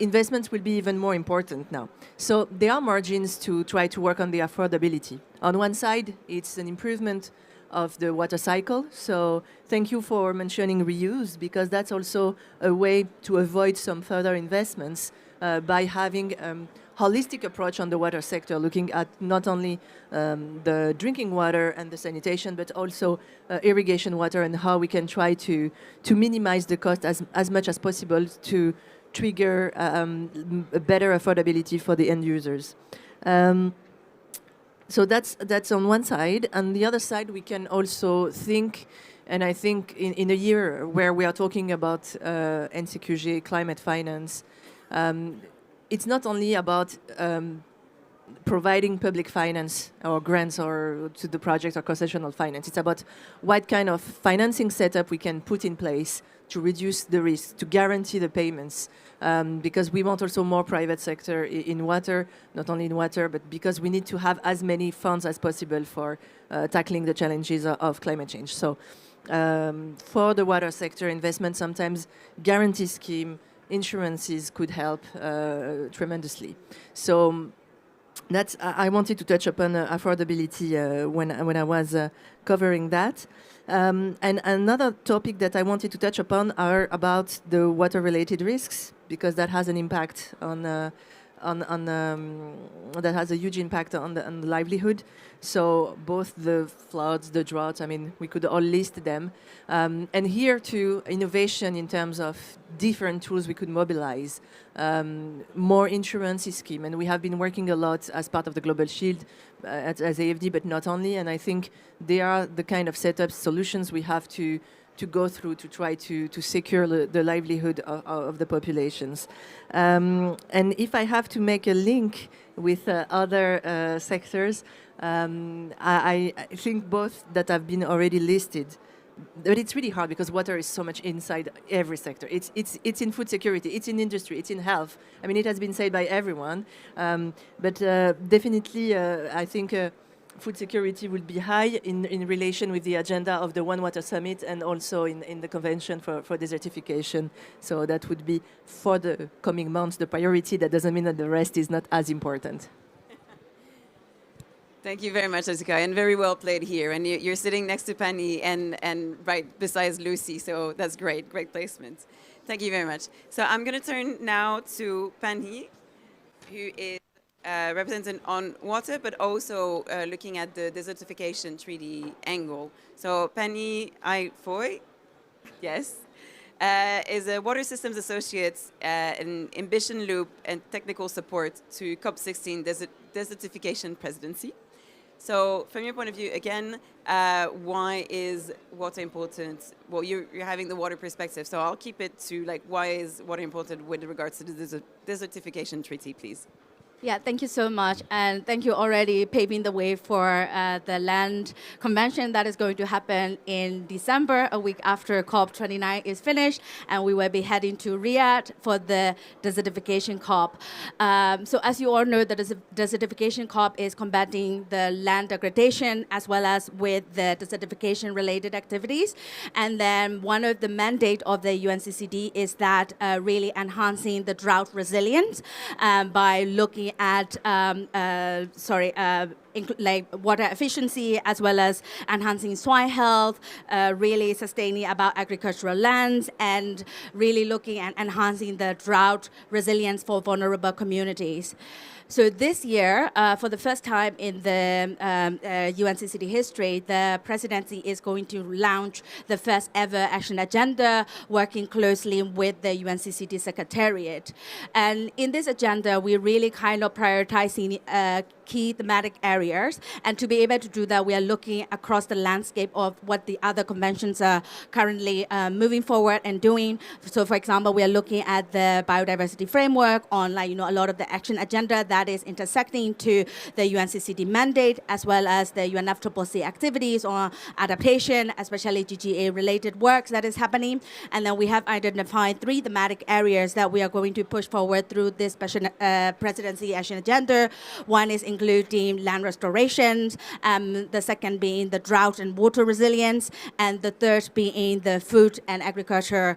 investments will be even more important now. So there are margins to try to work on the affordability. On one side, it's an improvement of the water cycle. So thank you for mentioning reuse, because that's also a way to avoid some further investments by having a holistic approach on the water sector, looking at not only the drinking water and the sanitation, but also irrigation water, and how we can try to minimize the cost as much as possible to trigger a better affordability for the end users. So that's on one side. On the other side, we can also think, and I think in a year where we are talking about NCQG, climate finance, it's not only about providing public finance or grants or to the project or concessional finance. It's about what kind of financing setup we can put in place to reduce the risk, to guarantee the payments, because we want also more private sector in water, not only in water, but because we need to have as many funds as possible for tackling the challenges of climate change. So for the water sector investment, sometimes guarantee scheme, insurances could help tremendously. So that's, I wanted to touch upon affordability when I was covering that. And another topic that I wanted to touch upon are about the water-related risks, because that has an impact on that has a huge impact on the livelihood. So both the floods, the droughts, I mean, we could all list them. And here too, innovation in terms of different tools we could mobilize, more insurance scheme. And we have been working a lot as part of the Global Shield as AFD, but not only. And I think they are the kind of setup solutions we have to go through to try to secure the livelihood of the populations. And if I have to make a link with other sectors, I think both that have been already listed, but it's really hard because water is so much inside every sector. It's in food security, it's in industry, it's in health. I mean, it has been said by everyone, but definitely I think food security will be high in relation with the agenda of the One Water Summit and also in the Convention for Desertification. So that would be, for the coming months, the priority. That doesn't mean that the rest is not as important. Thank you very much, Jessica, and very well played here. And you're sitting next to Penny and right beside Lucy, so that's great, great placement. Thank you very much. So I'm going to turn now to Penny, who is represented on water, but also looking at the desertification treaty angle. So Penny Foy, yes, is a Water Systems Associate in Ambition Loop and Technical Support to COP16 Desertification Presidency. So from your point of view, again, why is water important? Well, you're having the water perspective, so I'll keep it to like, why is water important with regards to the desertification treaty, please? Yeah, thank you so much. And thank you already paving the way for the land convention that is going to happen in December, a week after COP29 is finished. And we will be heading to Riyadh for the desertification COP. So as you all know, the desertification COP is combating the land degradation as well as with the desertification related activities. And then one of the mandate of the UNCCD is that really enhancing the drought resilience by looking at like water efficiency as well as enhancing soil health, really sustaining about agricultural lands, and really looking at enhancing the drought resilience for vulnerable communities. So this year, for the first time in the UNCCD history, the presidency is going to launch the first ever action agenda, working closely with the UNCCD Secretariat. And in this agenda, we're really kind of prioritizing key thematic areas. And to be able to do that, we are looking across the landscape of what the other conventions are currently moving forward and doing. So, for example, we are looking at the biodiversity framework on, like, a lot of the action agenda that is intersecting to the UNCCD mandate, as well as the UNFCCC activities on adaptation, especially GGA-related works that is happening. And then we have identified 3 thematic areas that we are going to push forward through this special presidency action agenda. One is including land restoration, the second being the drought and water resilience, and the third being the food and agriculture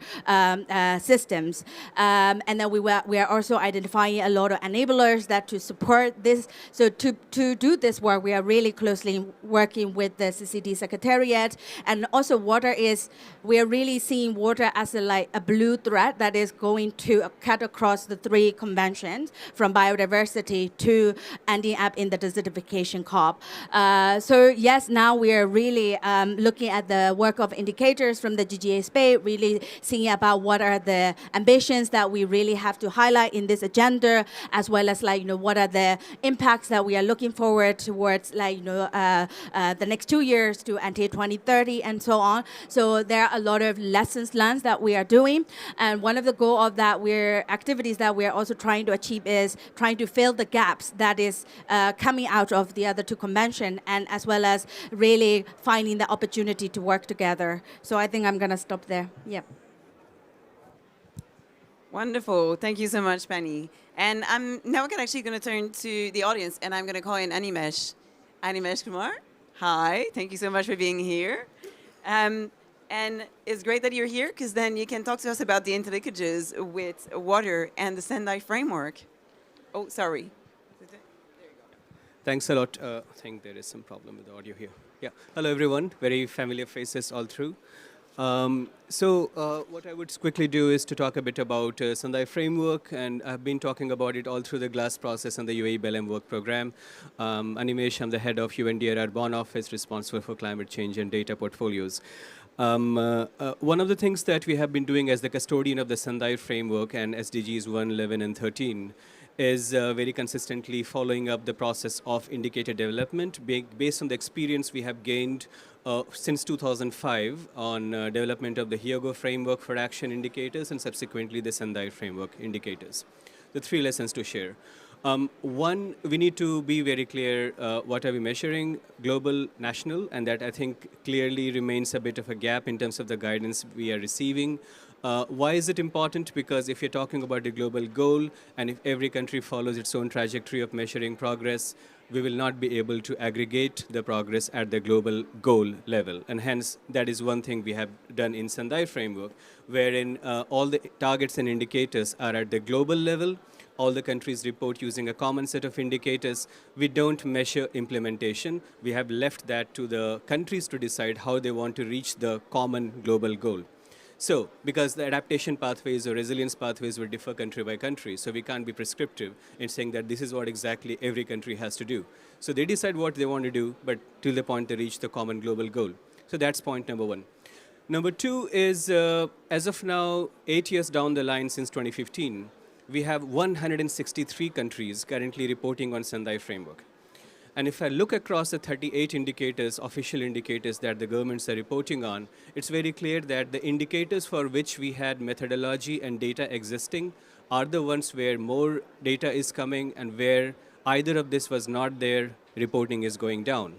systems. And then we are also identifying a lot of enablers that to support this. So to do this work, we are really closely working with the CCD Secretariat. And also we are really seeing water as a blue thread that is going to cut across the 3 conventions, from biodiversity to ending up in the desertification COP. So yes, now we are really looking at the work of indicators from the GGA space, really seeing about what are the ambitions that we really have to highlight in this agenda, as well as what are the impacts that we are looking forward towards the next 2 years to until 2030 and so on. So there are a lot of lessons learned that we are doing, and one of the goal of that activities that we are also trying to achieve is trying to fill the gaps that is coming out of the other 2 conventions, and as well as really finding the opportunity to work together. So I think I'm going to stop there. Yeah. Wonderful. Thank you so much, Penny. And I'm now actually going to turn to the audience, and I'm going to call in Animesh. Animesh Kumar, hi. Thank you so much for being here. And it's great that you're here, because then you can talk to us about the interlinkages with water and the Sendai framework. Oh, sorry. Thanks a lot. I think there is some problem with the audio here. Yeah. Hello, everyone. Very familiar faces all through. What I would quickly do is to talk a bit about Sendai framework, and I've been talking about it all through the GLASS process and the UAE Belém work program. Animesh, I'm the head of UNDRR Bonn office, responsible for climate change and data portfolios. One of the things that we have been doing as the custodian of the Sendai framework and SDGs 1, 11, and 13 is very consistently following up the process of indicator development based on the experience we have gained since 2005 on development of the Hyogo framework for action indicators and subsequently the Sendai framework indicators. The 3 lessons to share. One, we need to be very clear what are we measuring, global, national, and that I think clearly remains a bit of a gap in terms of the guidance we are receiving. Why is it important? Because if you're talking about the global goal, and if every country follows its own trajectory of measuring progress, we will not be able to aggregate the progress at the global goal level. And hence, that is one thing we have done in Sendai framework, wherein all the targets and indicators are at the global level. All the countries report using a common set of indicators. We don't measure implementation. We have left that to the countries to decide how they want to reach the common global goal. So, because the adaptation pathways or resilience pathways will differ country by country, so we can't be prescriptive in saying that this is what exactly every country has to do. So they decide what they want to do, but till the point they reach the common global goal. So that's point number 1. Number 2 is, as of now, 8 years down the line since 2015, we have 163 countries currently reporting on Sendai framework. And if I look across the 38 indicators, official indicators that the governments are reporting on, it's very clear that the indicators for which we had methodology and data existing are the ones where more data is coming, and where either of this was not there, reporting is going down.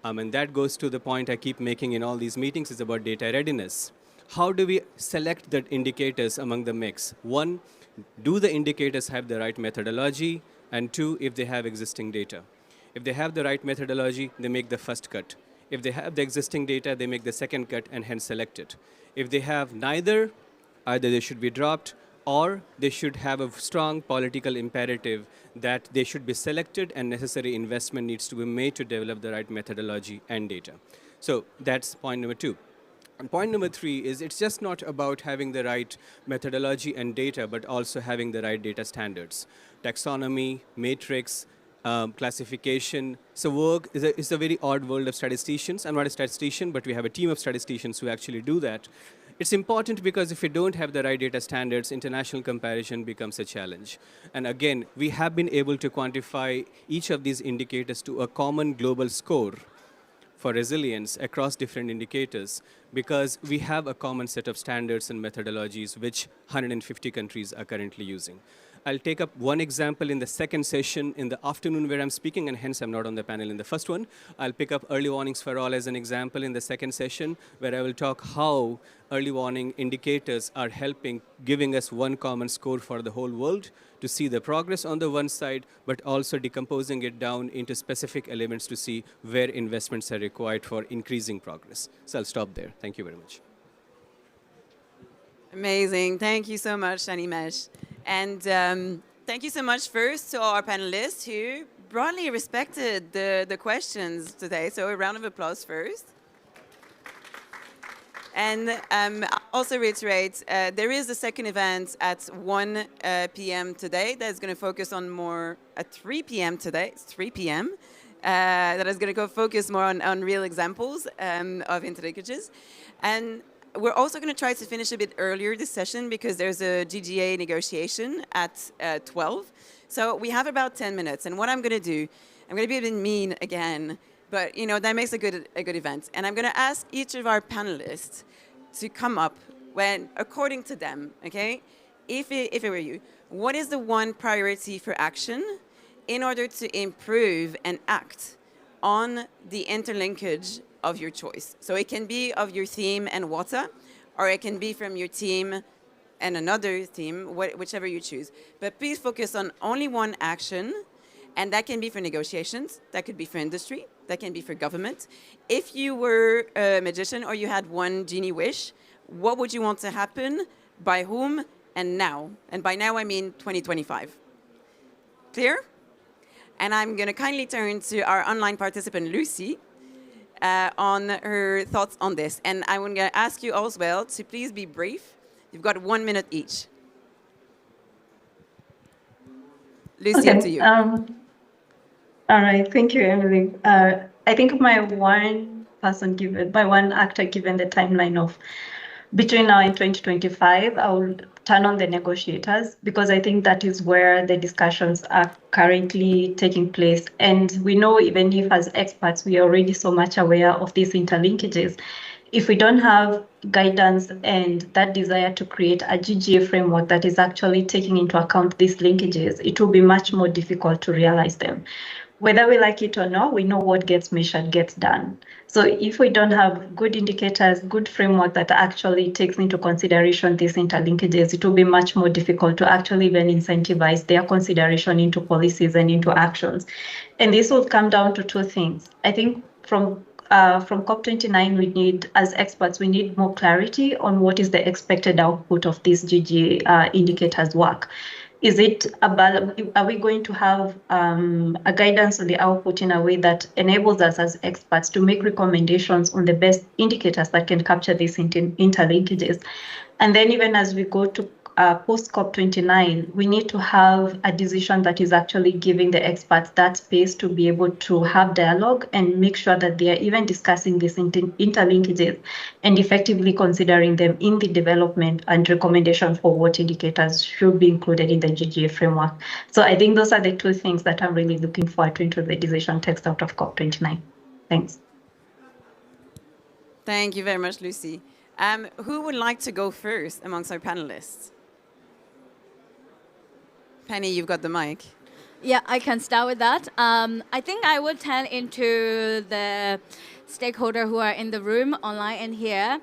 And that goes to the point I keep making in all these meetings, is about data readiness. How do we select the indicators among the mix? 1, do the indicators have the right methodology? And 2, if they have existing data. If they have the right methodology, they make the first cut. If they have the existing data, they make the second cut and hence select it. If they have neither, either they should be dropped, or they should have a strong political imperative that they should be selected and necessary investment needs to be made to develop the right methodology and data. So that's point number 2. And point number 3 is it's just not about having the right methodology and data, but also having the right data standards. Taxonomy, matrix, classification. So work is a very odd world of statisticians. I'm not a statistician, but we have a team of statisticians who actually do that. It's important because if we don't have the right data standards, international comparison becomes a challenge. And again, we have been able to quantify each of these indicators to a common global score for resilience across different indicators because we have a common set of standards and methodologies which 150 countries are currently using. I'll take up one example in the second session in the afternoon where I'm speaking, and hence I'm not on the panel in the first one. I'll pick up early warnings for all as an example in the second session, where I will talk how early warning indicators are helping, giving us one common score for the whole world to see the progress on the one side, but also decomposing it down into specific elements to see where investments are required for increasing progress. So I'll stop there. Thank you very much. Amazing. Thank you so much, Animesh. And thank you so much first to our panelists who broadly respected the questions today. So a round of applause first. And also reiterate, there is a second event at 1 p.m. today that's going to focus on more at 3 p.m. today. It's 3 p.m. That is going to go focus more on real examples of interlinkages. And we're also going to try to finish a bit earlier this session because there's a GGA negotiation at 12. So we have about 10 minutes. And what I'm going to do, I'm going to be a bit mean again, but you know that makes a good event. And I'm going to ask each of our panelists to come up when, according to them, okay, if it were you, what is the one priority for action in order to improve and act on the interlinkage of your choice? So it can be of your theme and water, or it can be from your team and another theme, whichever you choose. But please focus on only one action, and that can be for negotiations, that could be for industry, that can be for government. If you were a magician or you had one genie wish, what would you want to happen, by whom, and now? And by now I mean 2025. Clear? And I'm going to kindly turn to our online participant, Lucy, on her thoughts on this. And I'm going to ask you as well to please be brief. You've got 1 minute each. Lucy, okay. up to you. All right, thank you, Emily. I think my one actor given the timeline of between now and 2025, I will turn on the negotiators because I think that is where the discussions are currently taking place. And we know, even if as experts, we are already so much aware of these interlinkages, if we don't have guidance and that desire to create a GGA framework that is actually taking into account these linkages, it will be much more difficult to realize them. Whether we like it or not, we know what gets measured gets done. So if we don't have good indicators, good framework that actually takes into consideration these interlinkages, it will be much more difficult to actually even incentivize their consideration into policies and into actions. And this will come down to two things. I think from COP29, we need, as experts, we need more clarity on what is the expected output of these GGA indicators work. Is it are we going to have a guidance on the output in a way that enables us as experts to make recommendations on the best indicators that can capture these interlinkages? And then even as we go to post COP29, we need to have a decision that is actually giving the experts that space to be able to have dialogue and make sure that they are even discussing these interlinkages and effectively considering them in the development and recommendation for what indicators should be included in the GGA framework. So I think those are the two things that I'm really looking forward to into the decision text out of COP29. Thanks. Thank you very much, Lucy. Who would like to go first amongst our panelists? Penny, you've got the mic. Yeah, I can start with that. I think I would turn into the stakeholder who are in the room, online and here.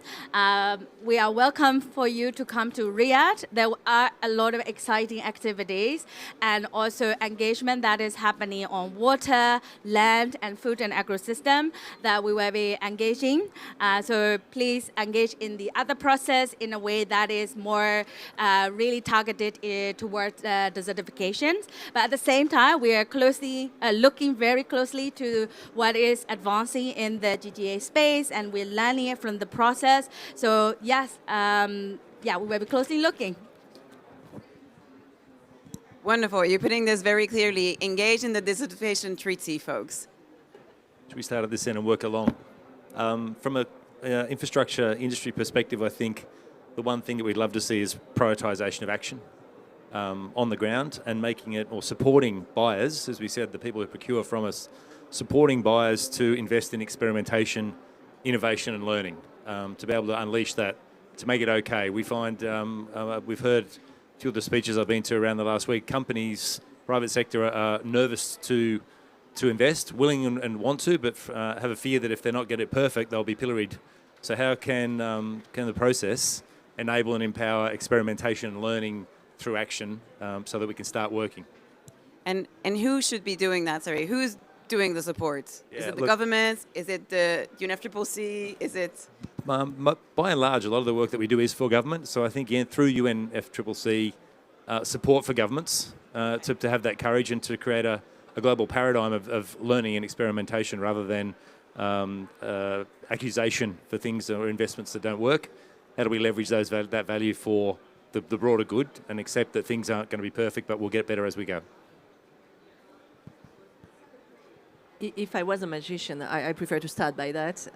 We are welcome for you to come to Riyadh. There are a lot of exciting activities and also engagement that is happening on water, land, and food and ecosystem that we will be engaging. So please engage in the other process in a way that is more really targeted towards the certifications. But at the same time, we are closely looking very closely to what is advancing in the GGA space, and we're learning it from the process. So yes, we will be closely looking. Wonderful. You're putting this very clearly. Engage in the desertification treaty, folks. Should we start at this end and work along? From an infrastructure industry perspective, I think the one thing that we'd love to see is prioritisation of action on the ground and making it, or supporting buyers, as we said, the people who procure from us, supporting buyers to invest in experimentation, innovation and learning, to be able to unleash that, to make it okay. We find, we've heard a few of the speeches I've been to around the last week, companies, private sector are nervous to invest, willing and want to, but have a fear that if they're not getting it perfect, they'll be pilloried. So how can the process enable and empower experimentation and learning through action so that we can start working? And who should be doing that? Sorry, who's doing the support? Yeah, is it the government? Is it the UNFCCC? Is it? By and large, a lot of the work that we do is for government. So I think through UNFCCC, support for governments to have that courage and to create a global paradigm of learning and experimentation rather than accusation for things or investments that don't work. How do we leverage that value for the broader good and accept that things aren't going to be perfect, but we'll get better as we go? If I was a magician, I prefer to start by that.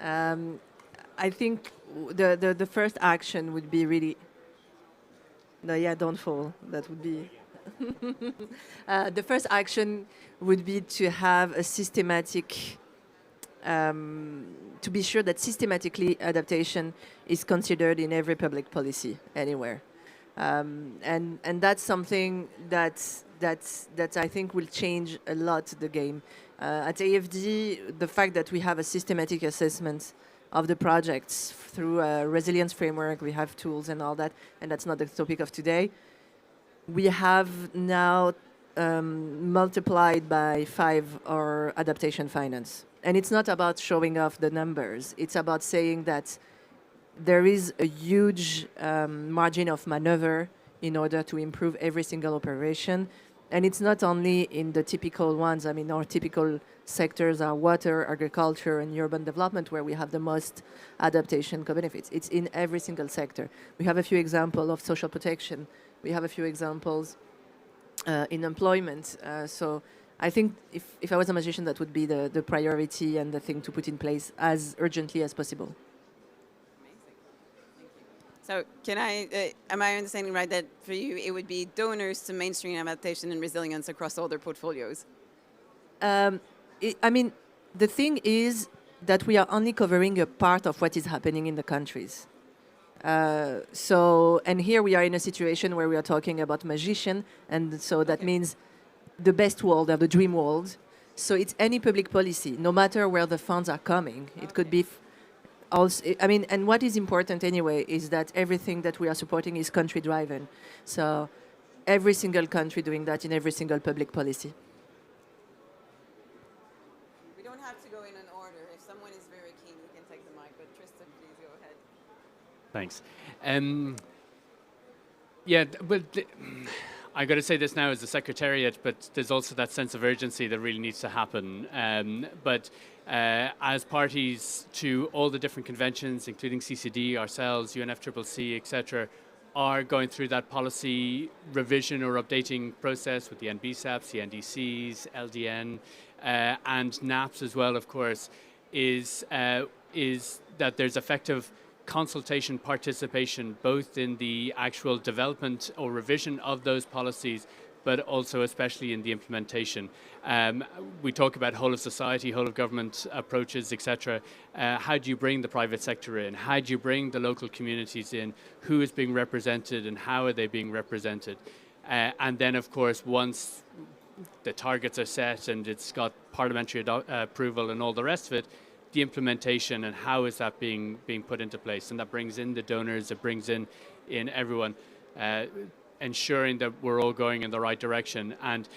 I think the first action would be really... No, yeah, don't fall. That would be... the first action would be to have a systematic... to be sure that systematically adaptation is considered in every public policy anywhere. And that's something that I think will change a lot the game. At AFD, the fact that we have a systematic assessment of the projects through a resilience framework, we have tools and all that, and that's not the topic of today. We have now multiplied by 5 our adaptation finance. And it's not about showing off the numbers. It's about saying that there is a huge margin of maneuver in order to improve every single operation. And it's not only in the typical ones. I mean, our typical sectors are water, agriculture, and urban development, where we have the most adaptation co-benefits. It's in every single sector. We have a few examples of social protection. We have a few examples in employment. So I think if I was a magician, that would be the priority and the thing to put in place as urgently as possible. So am I understanding right that for you it would be donors to mainstream adaptation and resilience across all their portfolios? I mean, the thing is that we are only covering a part of what is happening in the countries. And here we are in a situation where we are talking about magician, and so that means the best world or the dream world. So it's any public policy, no matter where the funds are coming. It could be also, I mean, and what is important anyway is that everything that we are supporting is country-driven. So every single country doing that in every single public policy. We don't have to go in an order. If someone is very keen, you can take the mic. But Tristan, please go ahead. Thanks. Yeah, but I got to say this now as the Secretariat, but there's also that sense of urgency that really needs to happen. As parties to all the different conventions, including CCD, ourselves, UNFCCC, etc., are going through that policy revision or updating process with the NBSAPs, the NDCs, LDN, and NAPs as well, of course, is that there's effective consultation participation both in the actual development or revision of those policies, but also especially in the implementation. We talk about whole of society, whole of government approaches, etc. How do you bring the private sector in? How do you bring the local communities in? Who is being represented and how are they being represented? And then, of course, once the targets are set and it's got parliamentary approval and all the rest of it, the implementation and how is that being put into place. And that brings in the donors, it brings in everyone, ensuring that we're all going in the right direction. And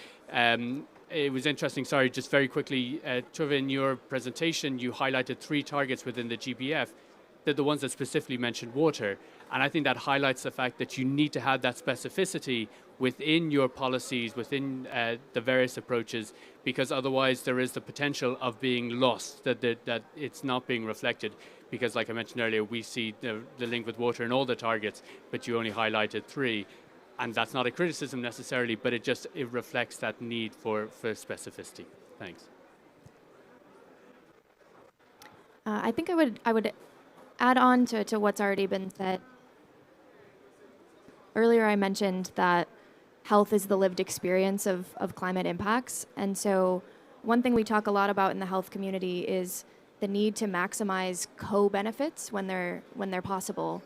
it was interesting, sorry, just very quickly, Trevor, in your presentation, you highlighted 3 targets within the GBF. They're the ones that specifically mentioned water. And I think that highlights the fact that you need to have that specificity within your policies, within the various approaches, because otherwise there is the potential of being lost, that it's not being reflected. Because like I mentioned earlier, we see the link with water in all the targets, but you only highlighted 3. And that's not a criticism necessarily, but it reflects that need for specificity. Thanks. I think I would add on to what's already been said. earlier I mentioned that health is the lived experience of climate impacts. And so one thing we talk a lot about in the health community is the need to maximize co-benefits when they're possible.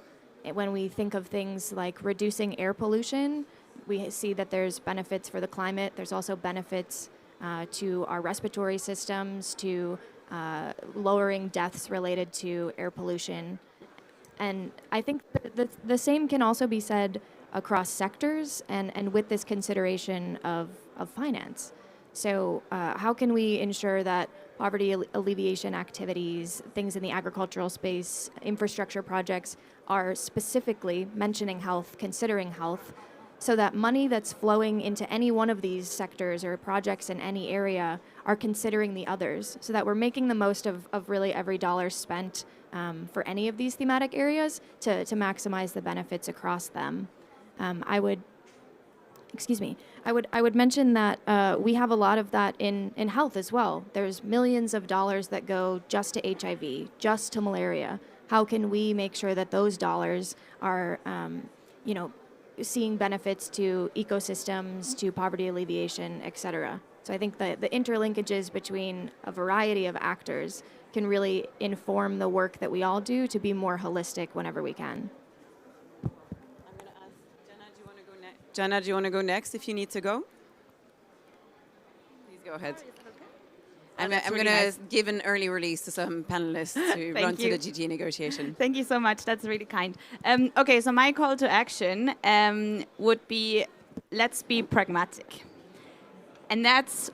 When we think of things like reducing air pollution, we see that there's benefits for the climate. There's also benefits to our respiratory systems, to lowering deaths related to air pollution. And I think the same can also be said across sectors and with this consideration of finance. So how can we ensure that poverty alleviation activities, things in the agricultural space, infrastructure projects are specifically mentioning health, considering health, so that money that's flowing into any one of these sectors or projects in any area are considering the others, so that we're making the most of really every dollar spent for any of these thematic areas to maximize the benefits across them. I would mention that we have a lot of that in health as well. There's millions of dollars that go just to HIV, just to malaria. How can we make sure that those dollars are, seeing benefits to ecosystems, to poverty alleviation, et cetera? So I think the interlinkages between a variety of actors can really inform the work that we all do to be more holistic whenever we can. I'm going to ask Jenna, do you want to go next? Jenna, do you want to go next if you need to go? Please go ahead. I'm going to give an early release to some panelists to run to the GGA negotiation. Thank you so much. That's really kind. Okay, so my call to action would be, let's be pragmatic. And that's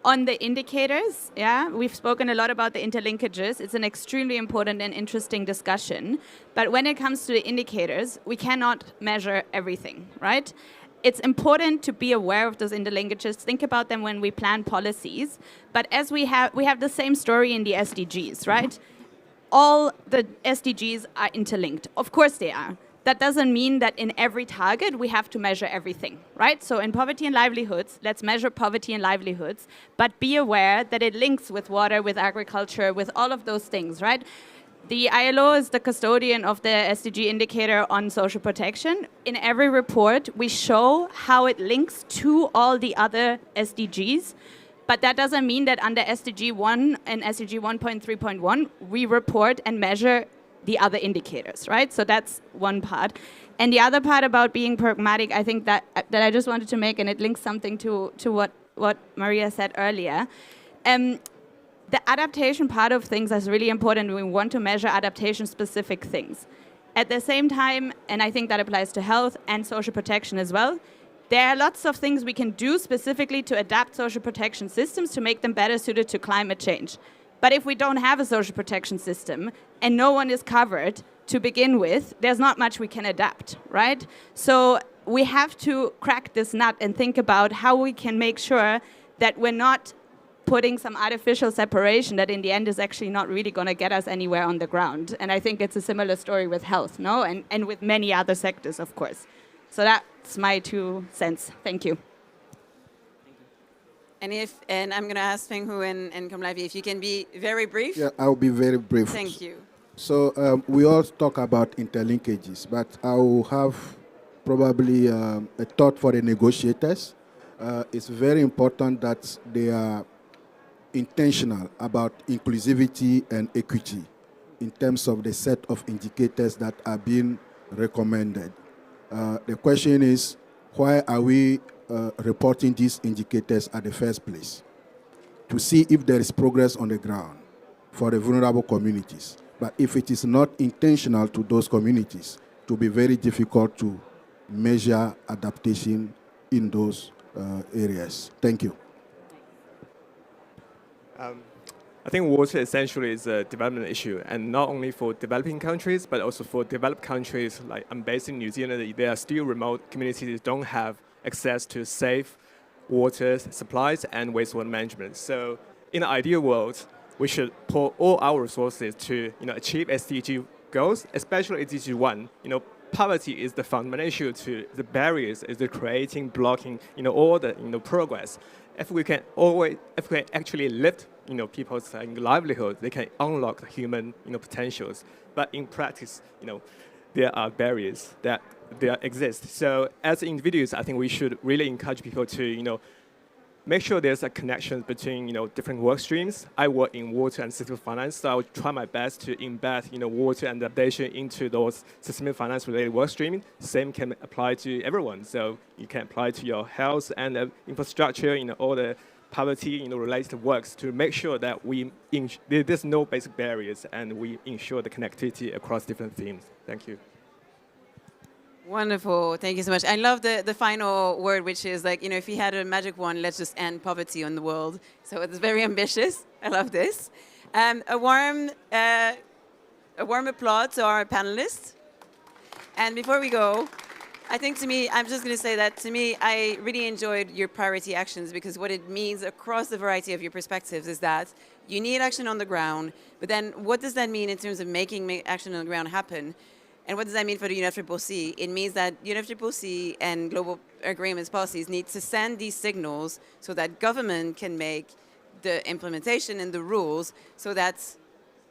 on the indicators. Yeah, we've spoken a lot about the interlinkages. It's an extremely important and interesting discussion. But when it comes to the indicators, we cannot measure everything, right? It's important to be aware of those interlinkages, think about them when we plan policies. But as we have the same story in the SDGs, right? All the SDGs are interlinked. Of course they are. That doesn't mean that in every target we have to measure everything, right? So in poverty and livelihoods, let's measure poverty and livelihoods, but be aware that it links with water, with agriculture, with all of those things, right? The ILO is the custodian of the SDG indicator on social protection. In every report, we show how it links to all the other SDGs, but that doesn't mean that under SDG 1 and SDG 1.3.1, we report and measure the other indicators, right? So that's one part. And the other part about being pragmatic, I think that I just wanted to make, and it links something to what Maria said earlier. The adaptation part of things is really important. We want to measure adaptation-specific things. At the same time, and I think that applies to health and social protection as well, there are lots of things we can do specifically to adapt social protection systems to make them better suited to climate change. But if we don't have a social protection system and no one is covered to begin with, there's not much we can adapt, right? So we have to crack this nut and think about how we can make sure that we're not putting some artificial separation that in the end is actually not really going to get us anywhere on the ground. And I think it's a similar story with health, no? And with many other sectors, of course. So that's my 2 cents. Thank you. And I'm going to ask Feng Hu and Kamlavi if you can be very brief. Yeah, I'll be very brief. Thank you. So we all talk about interlinkages, but I will have probably a thought for the negotiators. It's very important that they are intentional about inclusivity and equity in terms of the set of indicators that are being recommended. The question is, why are we reporting these indicators at the first place? To see if there is progress on the ground for the vulnerable communities. But if it is not intentional to those communities, it will be very difficult to measure adaptation in those areas. Thank you. I think water essentially is a development issue, and not only for developing countries, but also for developed countries. Like I'm based in New Zealand, there are still remote communities that don't have access to safe water supplies and wastewater management. So in an ideal world, we should pour all our resources to achieve SDG goals, especially SDG 1. Poverty is the fundamental issue to the barriers, is the creating, blocking, all the progress. If we can actually lift people's livelihood, they can unlock human potentials. But in practice, there are barriers that there exist. So as individuals, I think we should really encourage people to, make sure there's a connection between, different work streams. I work in water and systemic finance, so I will try my best to embed, water and adaptation into those systemic finance related work streams. Same can apply to everyone. So you can apply to your health and infrastructure, all the poverty, related works to make sure that there's no basic barriers and we ensure the connectivity across different themes. Thank you. Wonderful. Thank you so much. I love the final word, which is like, if you had a magic wand, let's just end poverty in the world. So it's very ambitious. I love this. A warm applause to our panelists. And before we go, I think I'm just going to say that to me, I really enjoyed your priority actions, because what it means across the variety of your perspectives is that you need action on the ground, but then what does that mean in terms of making action on the ground happen? And what does that mean for the UNFCCC? It means that UNFCCC and global agreements policies need to send these signals so that government can make the implementation and the rules so that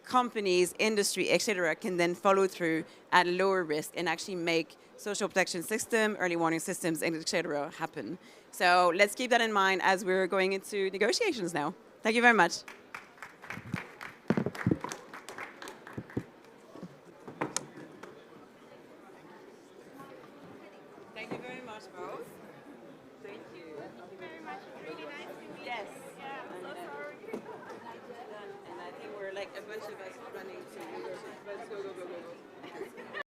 companies, industry, etc., can then follow through at lower risk and actually make social protection system, early warning systems, etc. happen. So let's keep that in mind as we're going into negotiations now. Thank you very much. Thank you very much, both. Thank you. Thank you very much. Really nice to meet you. Yes. Yeah, I'm so sorry. And I think we're like a bunch of us running to negotiate. Let's go, go, go, go, go.